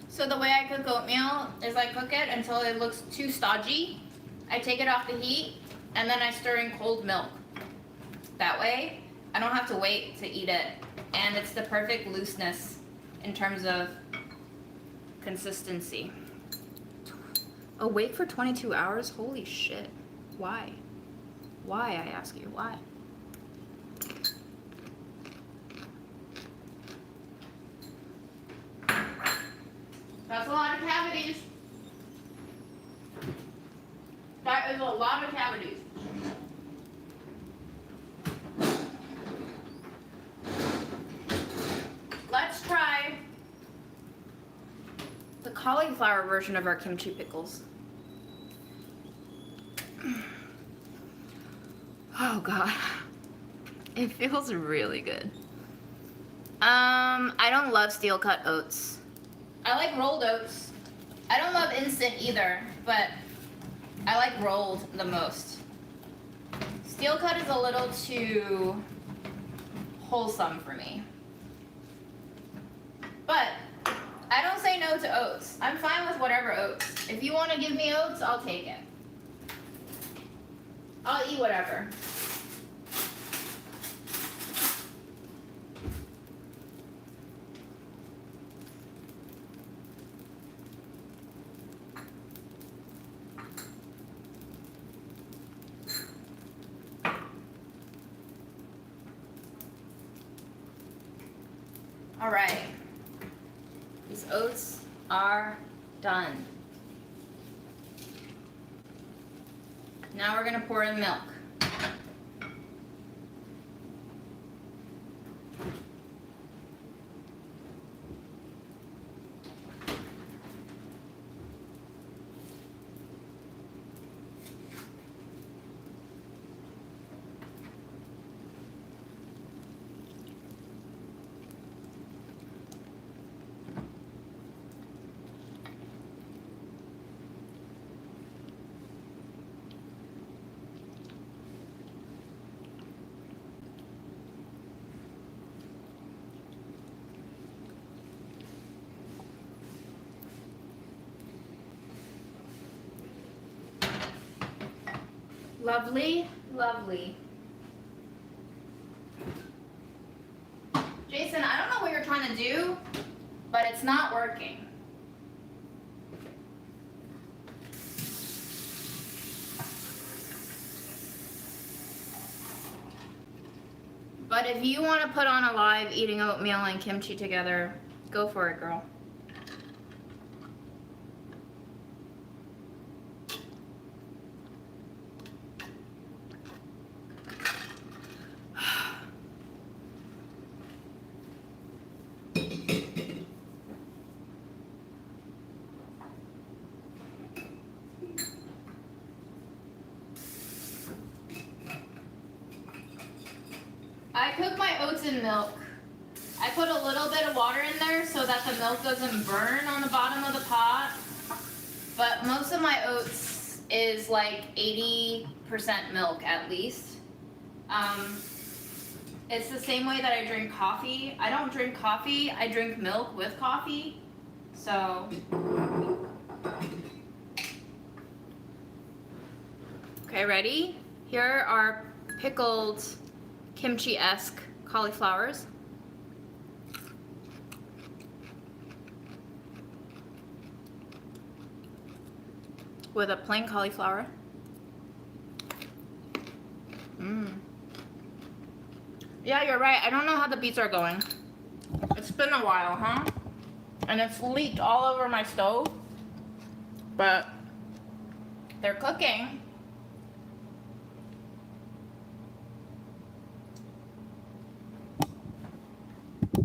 A: So the way I cook oatmeal is I cook it until it looks too stodgy. I take it off the heat and then I stir in cold milk. That way, I don't have to wait to eat it. And it's the perfect looseness in terms of consistency. Awake for 22 hours? Holy shit. Why? Why, I ask you, why? That's a lot of cavities. That is a lot of cavities. Let's try the cauliflower version of our kimchi pickles. Oh god. It feels really good. I don't love steel cut oats. I like rolled oats. I don't love instant either, but I like rolled the most. Steel cut is a little too wholesome for me. But I don't say no to oats. I'm fine with whatever oats. If you want to give me oats, I'll take it. I'll eat whatever. All right, These oats are done. Now we're gonna pour in milk. Lovely, lovely. Jason, I don't know what you're trying to do, but it's not working. But if you want to put on a live eating oatmeal and kimchi together, go for it, girl. I cook my oats in milk. I put a little bit of water in there so that the milk doesn't burn on the bottom of the pot. But most of my oats is like 80% milk at least. It's the same way that I drink coffee. I don't drink coffee, I drink milk with coffee. So. Okay, ready? Here are pickled kimchi-esque cauliflowers. With a plain cauliflower. Yeah, you're right. I don't know how the beets are going. It's been a while, huh? And it's leaked all over my stove. But they're cooking.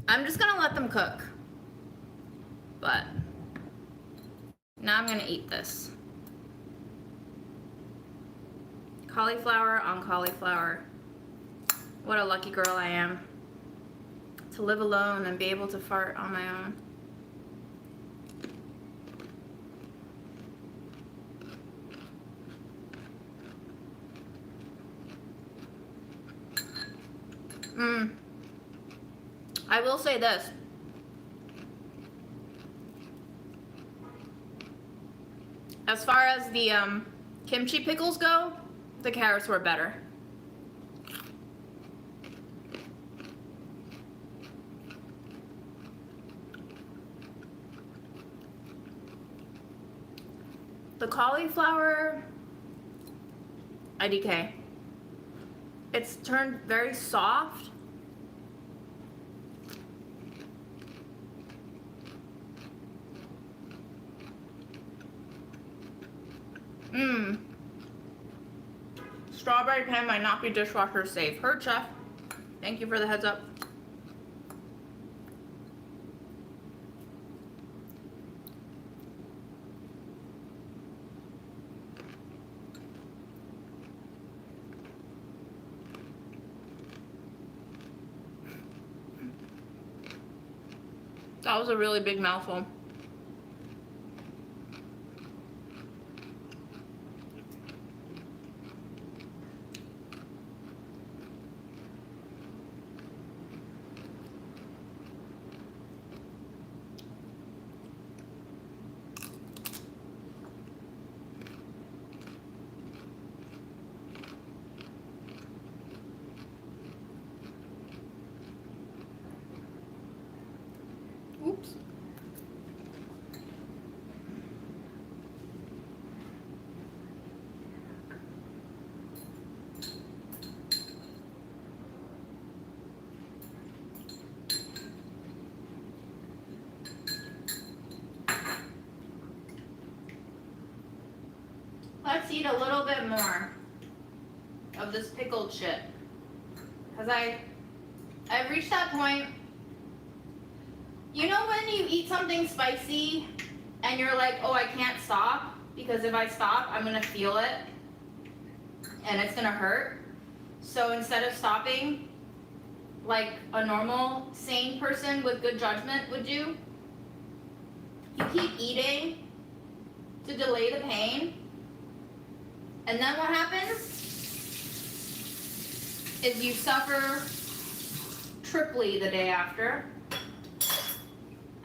A: I'm just gonna let them cook. But now I'm gonna eat this. Cauliflower on cauliflower. What a lucky girl I am to live alone and be able to fart on my own. I will say this. As far as the kimchi pickles go, the carrots were better. The cauliflower, IDK. It's turned very soft. Strawberry pan might not be dishwasher safe. Heard, chef. Thank you for the heads up. That was a really big mouthful. Oops. Let's eat a little bit more of this pickled shit. Because I've reached that point. You know when you eat something spicy and you're like, oh, I can't stop because if I stop, I'm going to feel it and it's going to hurt. So instead of stopping, like a normal, sane person with good judgment would do, you keep eating to delay the pain. And then what happens is you suffer triply the day after.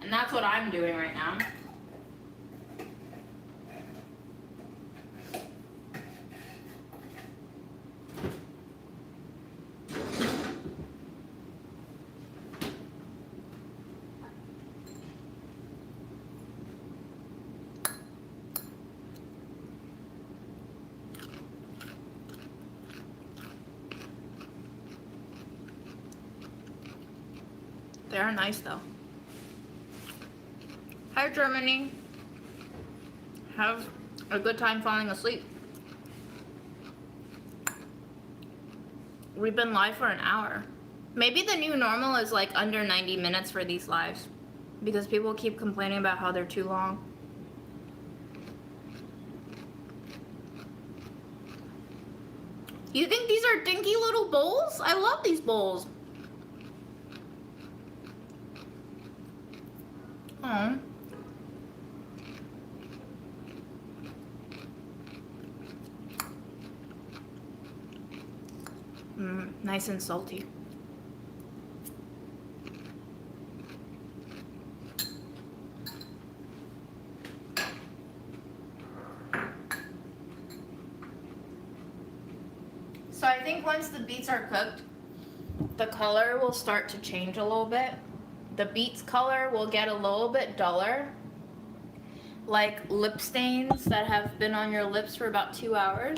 A: And that's what I'm doing right now. They are nice though. Hi Germany. Have a good time falling asleep. We've been live for an hour. Maybe the new normal is like under 90 minutes for these lives because people keep complaining about how they're too long. You think these are dinky little bowls? I love these bowls. Oh. Nice and salty. So I think once the beets are cooked, the color will start to change a little bit. The beets color will get a little bit duller, like lip stains that have been on your lips for about 2 hours.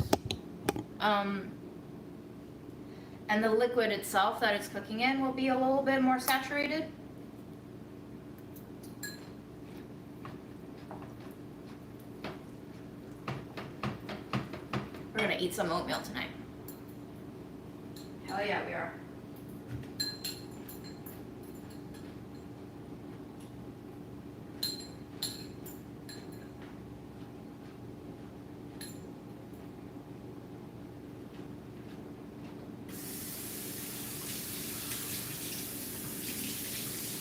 A: And the liquid itself that it's cooking in will be a little bit more saturated. We're gonna eat some oatmeal tonight. Hell yeah, we are.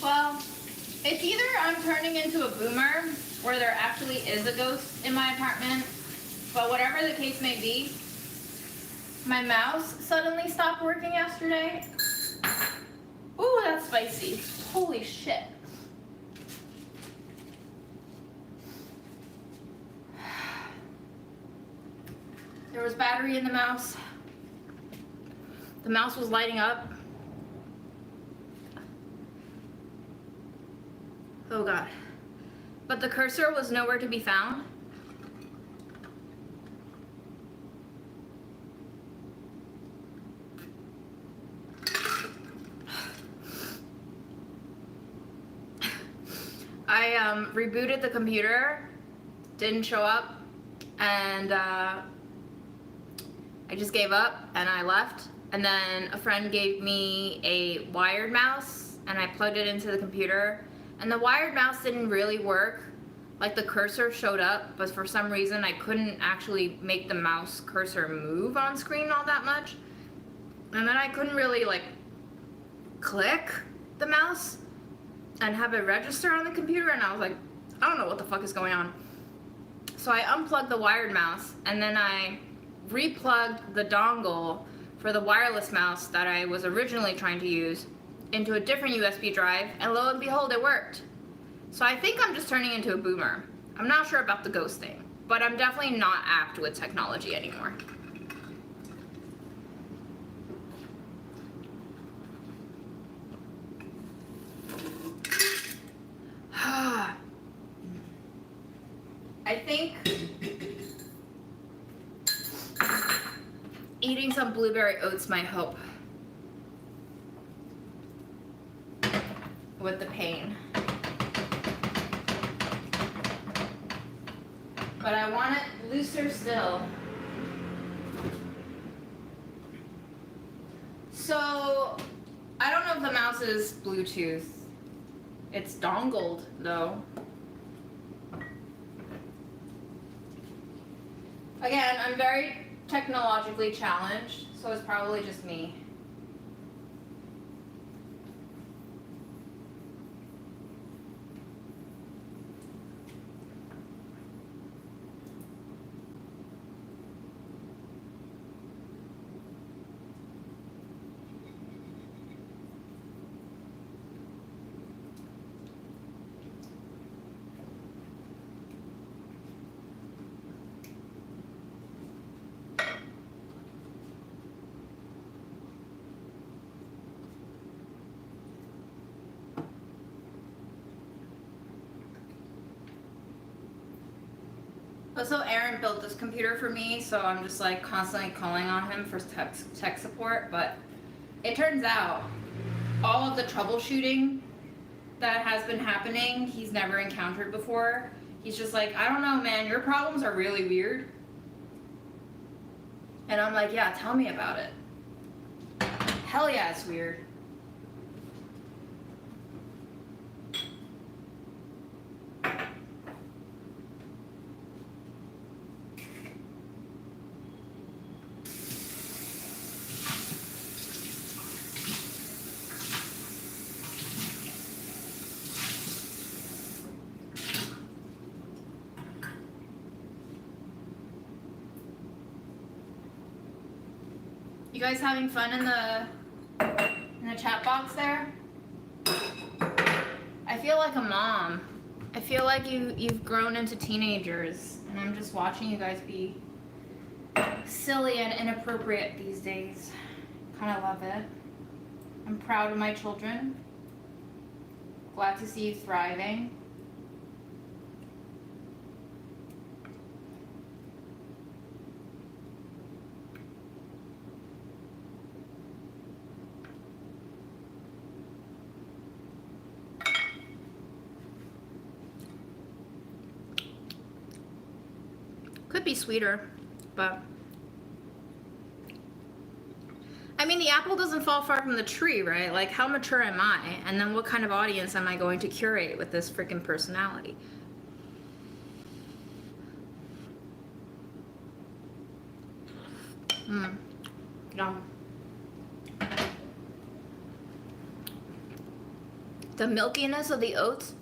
A: Well, it's either I'm turning into a boomer or there actually is a ghost in my apartment, but whatever the case may be, my mouse suddenly stopped working yesterday. Ooh, that's spicy. Holy shit. There was battery in the mouse. The mouse was lighting up. Oh God. But the cursor was nowhere to be found. I rebooted the computer, didn't show up, and I just gave up and I left. And then a friend gave me a wired mouse and I plugged it into the computer. And the wired mouse didn't really work. Like the cursor showed up, but for some reason I couldn't actually make the mouse cursor move on screen all that much. And then I couldn't really like click the mouse and have it register on the computer, and I was like, I don't know what the fuck is going on. So I unplugged the wired mouse and then I replugged the dongle for the wireless mouse that I was originally trying to use into a different USB drive, and lo and behold, it worked. So I think I'm just turning into a boomer. I'm not sure about the ghost thing, but I'm definitely not apt with technology anymore. I think eating some blueberry oats might help with the pain. But but I want it looser still. So, I don't know if the mouse is Bluetooth. It's dongled, though. Again, I'm very technologically challenged, so it's probably just me. Also, Aaron built this computer for me, so I'm just like constantly calling on him for tech support, but it turns out all of the troubleshooting that has been happening, he's never encountered before. He's just like, I don't know, man, your problems are really weird. And I'm like, yeah, tell me about it. Hell yeah, it's weird. You guys having fun in the chat box there? I feel like a mom. I feel like you've grown into teenagers, and I'm just watching you guys be silly and inappropriate these days. Kind of love it. I'm proud of my children. Glad to see you thriving. Could be sweeter, but I mean, the apple doesn't fall far from the tree, right? Like, how mature am I? And then what kind of audience am I going to curate with this freaking personality? Yum. The milkiness of the oats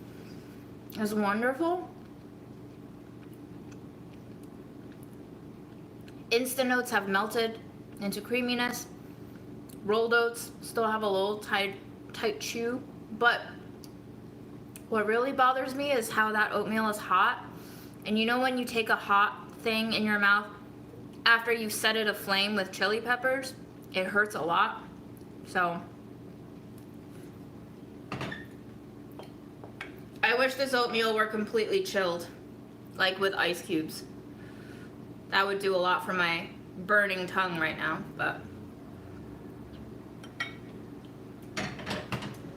A: is wonderful. Instant oats have melted into creaminess. Rolled oats still have a little tight chew, but what really bothers me is how that oatmeal is hot. And you know when you take a hot thing in your mouth after you set it aflame with chili peppers, it hurts a lot. So I wish this oatmeal were completely chilled, like with ice cubes. That would do a lot for my burning tongue right now, but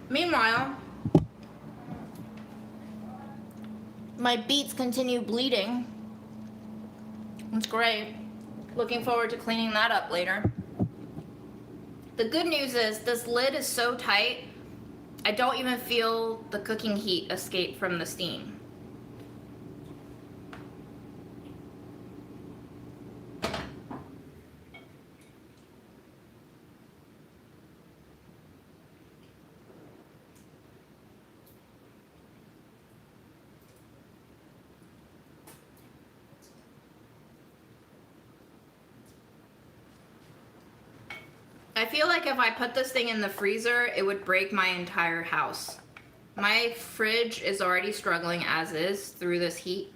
A: meanwhile, my beets continue bleeding. It's great. Looking forward to cleaning that up later. The good news is this lid is so tight, I don't even feel the cooking heat escape from the steam. I feel like if I put this thing in the freezer, it would break my entire house. My fridge is already struggling as is through this heat.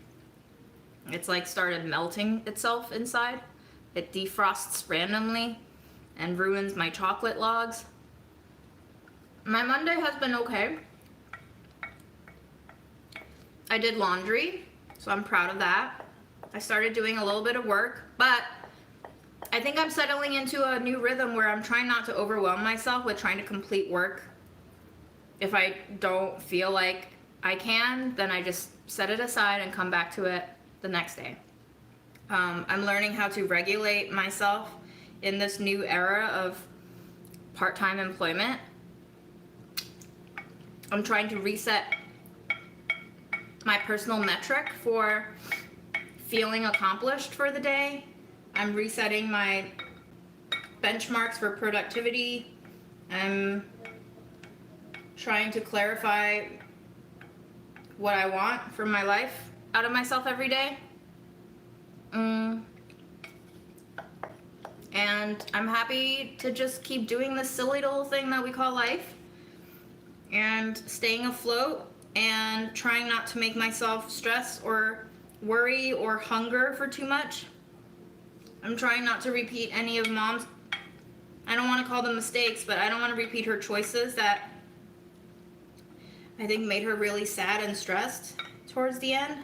A: It's like started melting itself inside. It defrosts randomly and ruins my chocolate logs. My Monday has been okay. I did laundry, so I'm proud of that. I started doing a little bit of work, but I think I'm settling into a new rhythm where I'm trying not to overwhelm myself with trying to complete work. If I don't feel like I can, then I just set it aside and come back to it the next day. I'm learning how to regulate myself in this new era of part-time employment. I'm trying to reset my personal metric for feeling accomplished for the day. I'm resetting my benchmarks for productivity. I'm trying to clarify what I want from my life out of myself every day. And I'm happy to just keep doing this silly little thing that we call life and staying afloat and trying not to make myself stress or worry or hunger for too much. I'm trying not to repeat any of Mom's, I don't want to call them mistakes, but I don't want to repeat her choices that I think made her really sad and stressed towards the end,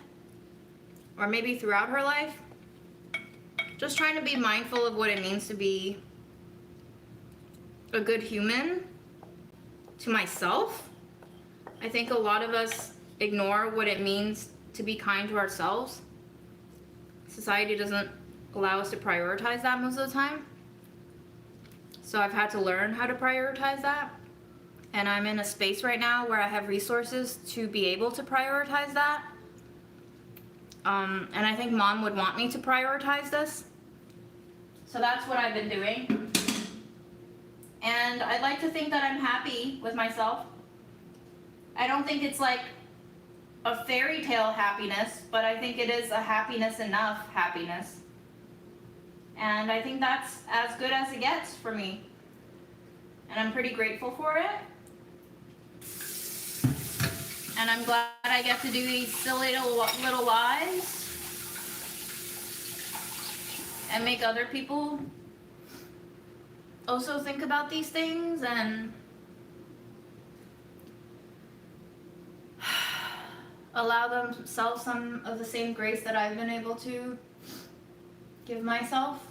A: or maybe throughout her life. Just trying to be mindful of what it means to be a good human to myself. I think a lot of us ignore what it means to be kind to ourselves. Society doesn't allow us to prioritize that most of the time. So I've had to learn how to prioritize that. And I'm in a space right now where I have resources to be able to prioritize that. And I think Mom would want me to prioritize this. So that's what I've been doing. And I'd like to think that I'm happy with myself. I don't think it's like a fairy tale happiness, but I think it is a happiness enough happiness. And I think that's as good as it gets for me. And I'm pretty grateful for it. And I'm glad I get to do these silly little lies and make other people also think about these things and allow themselves some of the same grace that I've been able to give myself.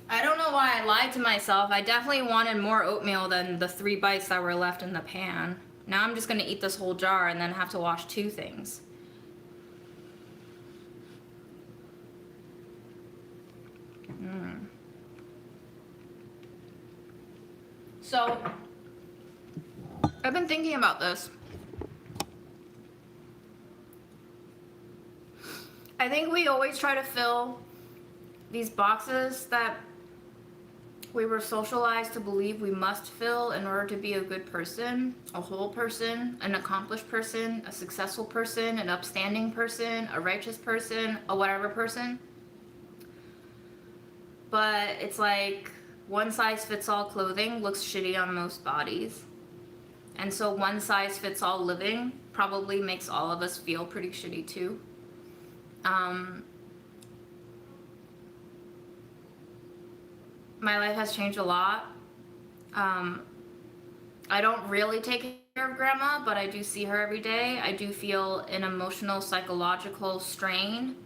A: I don't know why I lied to myself. I definitely wanted more oatmeal than the 3 bites that were left in the pan. Now I'm just gonna eat this whole jar and then have to wash 2 things. So, I've been thinking about this. I think we always try to fill these boxes that we were socialized to believe we must fill in order to be a good person, a whole person, an accomplished person, a successful person, an upstanding person, a righteous person, a whatever person. But it's like one size fits all clothing looks shitty on most bodies. And so one size fits all living probably makes all of us feel pretty shitty too. My life has changed a lot. I don't really take care of Grandma, but I do see her every day. I do feel an emotional, psychological strain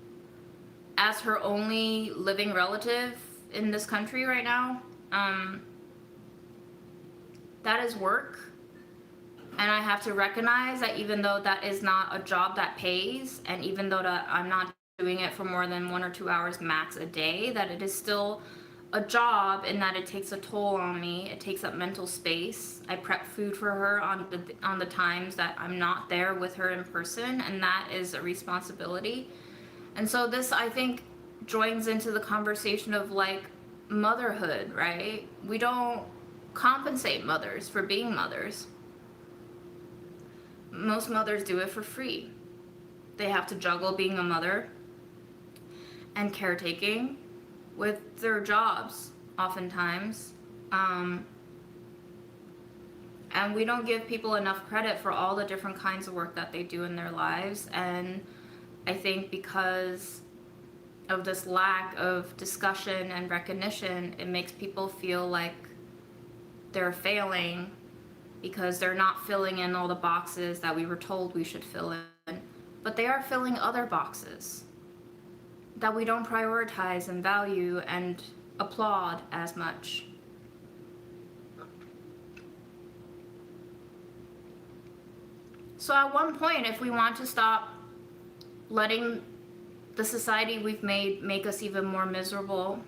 A: as her only living relative in this country right now. That is work. And I have to recognize that even though that is not a job that pays, and even though that I'm not doing it for more than 1 or 2 hours max a day, that it is still a job in that it takes a toll on me. It takes up mental space. I prep food for her on the times that I'm not there with her in person, and that is a responsibility. And so this, I think, joins into the conversation of like motherhood, right? We don't compensate mothers for being mothers. Most mothers do it for free. They have to juggle being a mother and caretaking with their jobs oftentimes. And we don't give people enough credit for all the different kinds of work that they do in their lives. And I think because of this lack of discussion and recognition, it makes people feel like they're failing because they're not filling in all the boxes that we were told we should fill in. But they are filling other boxes that we don't prioritize and value and applaud as much. So at one point, if we want to stop letting the society we've made make us even more miserable,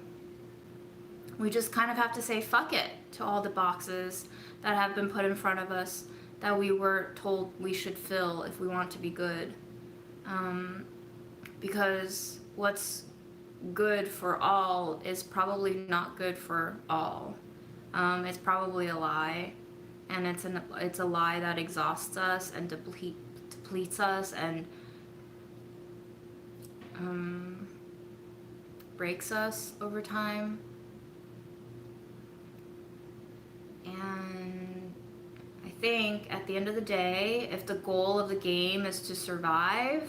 A: we just kind of have to say fuck it to all the boxes that have been put in front of us that we were told we should fill if we want to be good. Because what's good for all is probably not good for all. It's probably a lie, and it's a lie that exhausts us and depletes us and breaks us over time. And I think at the end of the day, if the goal of the game is to survive,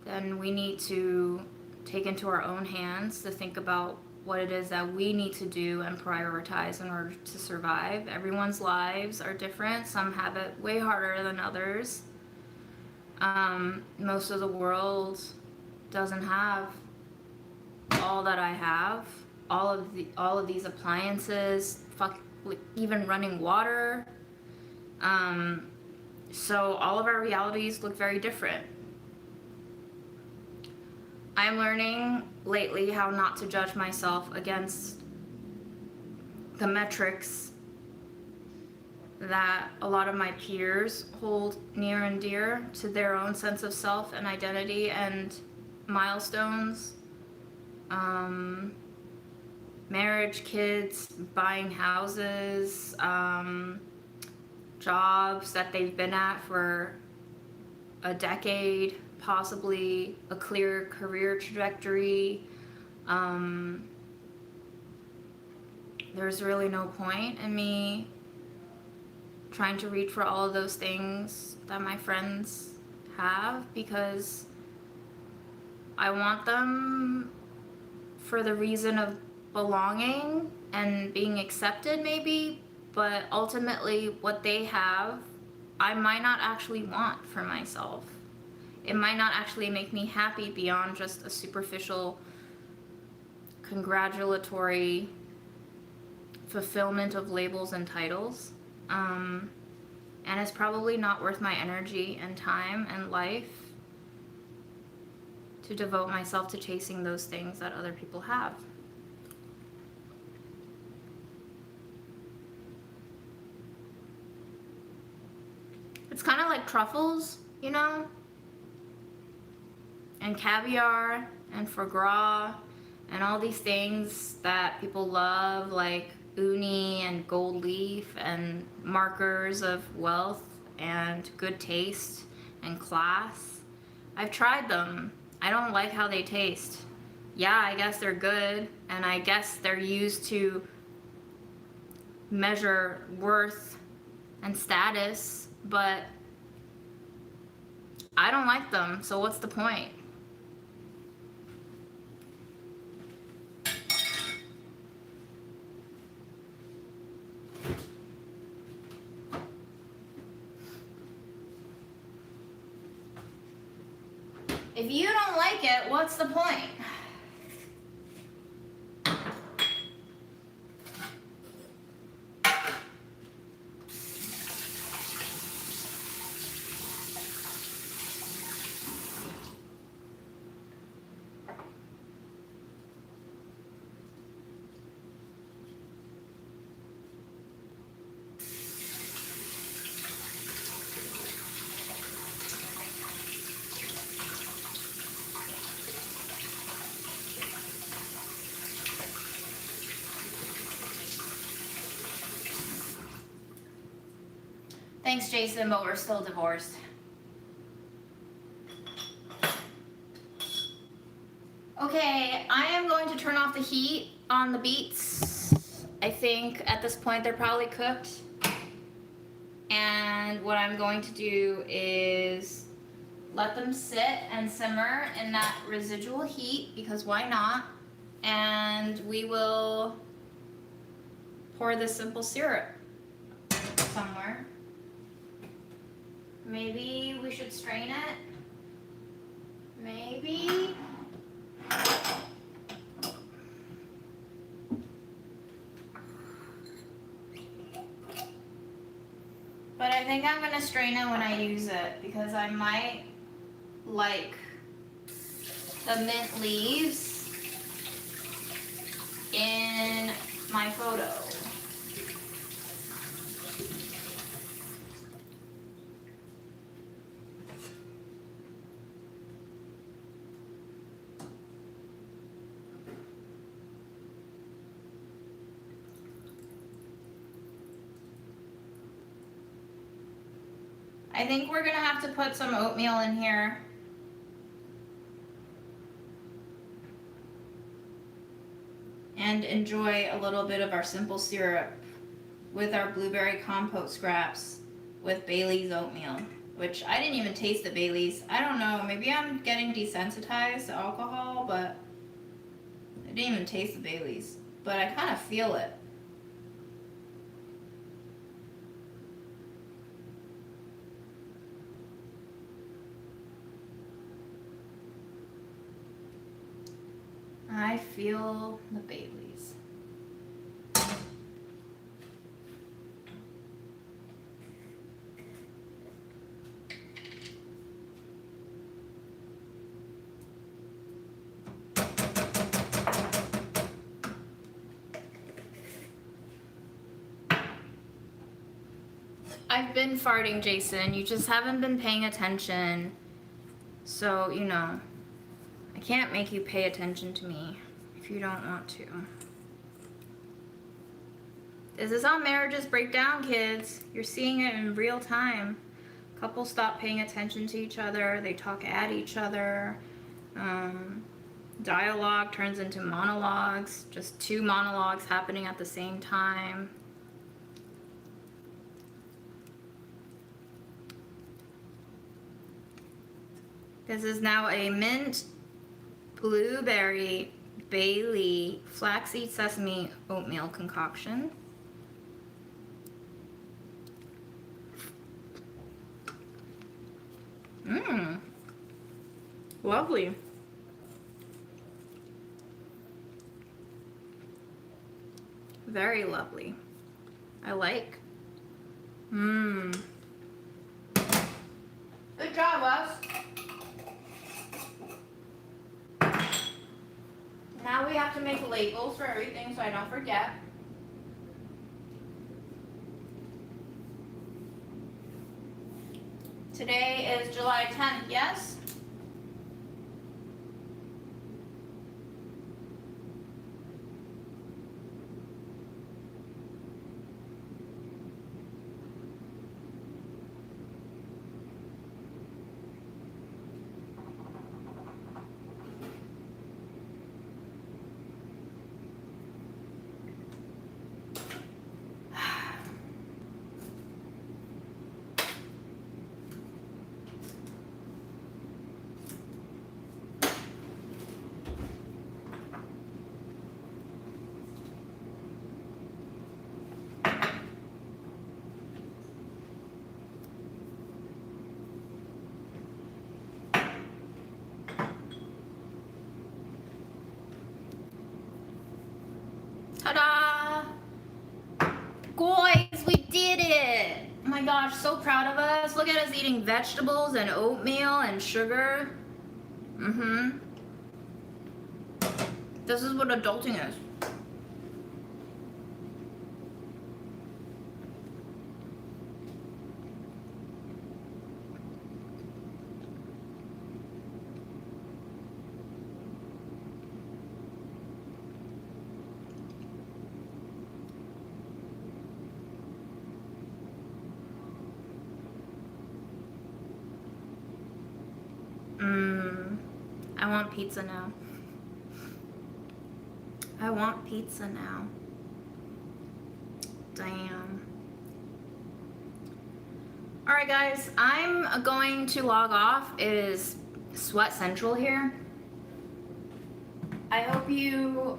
A: then we need to take into our own hands to think about what it is that we need to do and prioritize in order to survive. Everyone's lives are different. Some have it way harder than others. Most of the world doesn't have all that I have. All of these appliances, even running water. So all of our realities look very different. I'm learning lately how not to judge myself against the metrics that a lot of my peers hold near and dear to their own sense of self and identity and milestones. Marriage, kids, buying houses, jobs that they've been at for a decade, possibly a clear career trajectory. There's really no point in me trying to reach for all of those things that my friends have, because I want them for the reason of belonging and being accepted maybe, but ultimately what they have I might not actually want for myself. It might not actually make me happy beyond just a superficial congratulatory fulfillment of labels and titles. And it's probably not worth my energy and time and life to devote myself to chasing those things that other people have. It's kind of like truffles, you know? And caviar and foie gras and all these things that people love, like uni and gold leaf and markers of wealth and good taste and class. I've tried them. I don't like how they taste. Yeah, I guess they're good, and I guess they're used to measure worth and status, but I don't like them, so what's the point? If you don't like it, what's the point? Thanks, Jason, but we're still divorced. Okay, I am going to turn off the heat on the beets. I think at this point they're probably cooked. And what I'm going to do is let them sit and simmer in that residual heat, because why not? And we will pour this simple syrup somewhere. Maybe we should strain it. Maybe. think I'm gonna strain it when I use it because I might like the mint leaves in my photo. I think we're gonna have to put some oatmeal in here. And enjoy a little bit of our simple syrup with our blueberry compote scraps with Bailey's oatmeal, which I didn't even taste the Bailey's. I don't know, maybe I'm getting desensitized to alcohol, but I didn't even taste the Bailey's. But I kind of feel it. I feel the Bailey's. I've been farting, Jason. You just haven't been paying attention. So, you know, I can't make you pay attention to me if you don't want to. This is how marriages break down, kids. You're seeing it in real time. Couples stop paying attention to each other. They talk at each other. Dialogue turns into monologues. Just two monologues happening at the same time. This is now a mint, blueberry, Bailey, flaxseed sesame oatmeal concoction. Mmm. Lovely. Very lovely. I like. Mmm. Good job, Wes. Now we have to make labels for everything so I don't forget. Today is July 10th, yes? Ta-da! Guys, we did it! Oh my gosh, so proud of us. Look at us eating vegetables and oatmeal and sugar. Mm-hmm. This is what adulting is. I want pizza now. I want pizza now. Damn. Alright guys, I'm going to log off. It is sweat central here. I hope you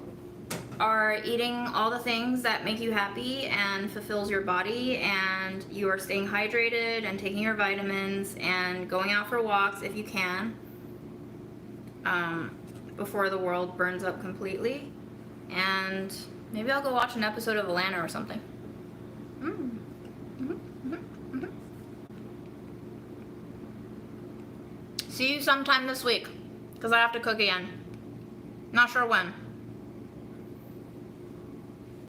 A: are eating all the things that make you happy and fulfills your body, and you are staying hydrated and taking your vitamins and going out for walks if you can, before the world burns up completely. And maybe I'll go watch an episode of Atlanta or something. See you sometime this week, because I have to cook again. Not sure when.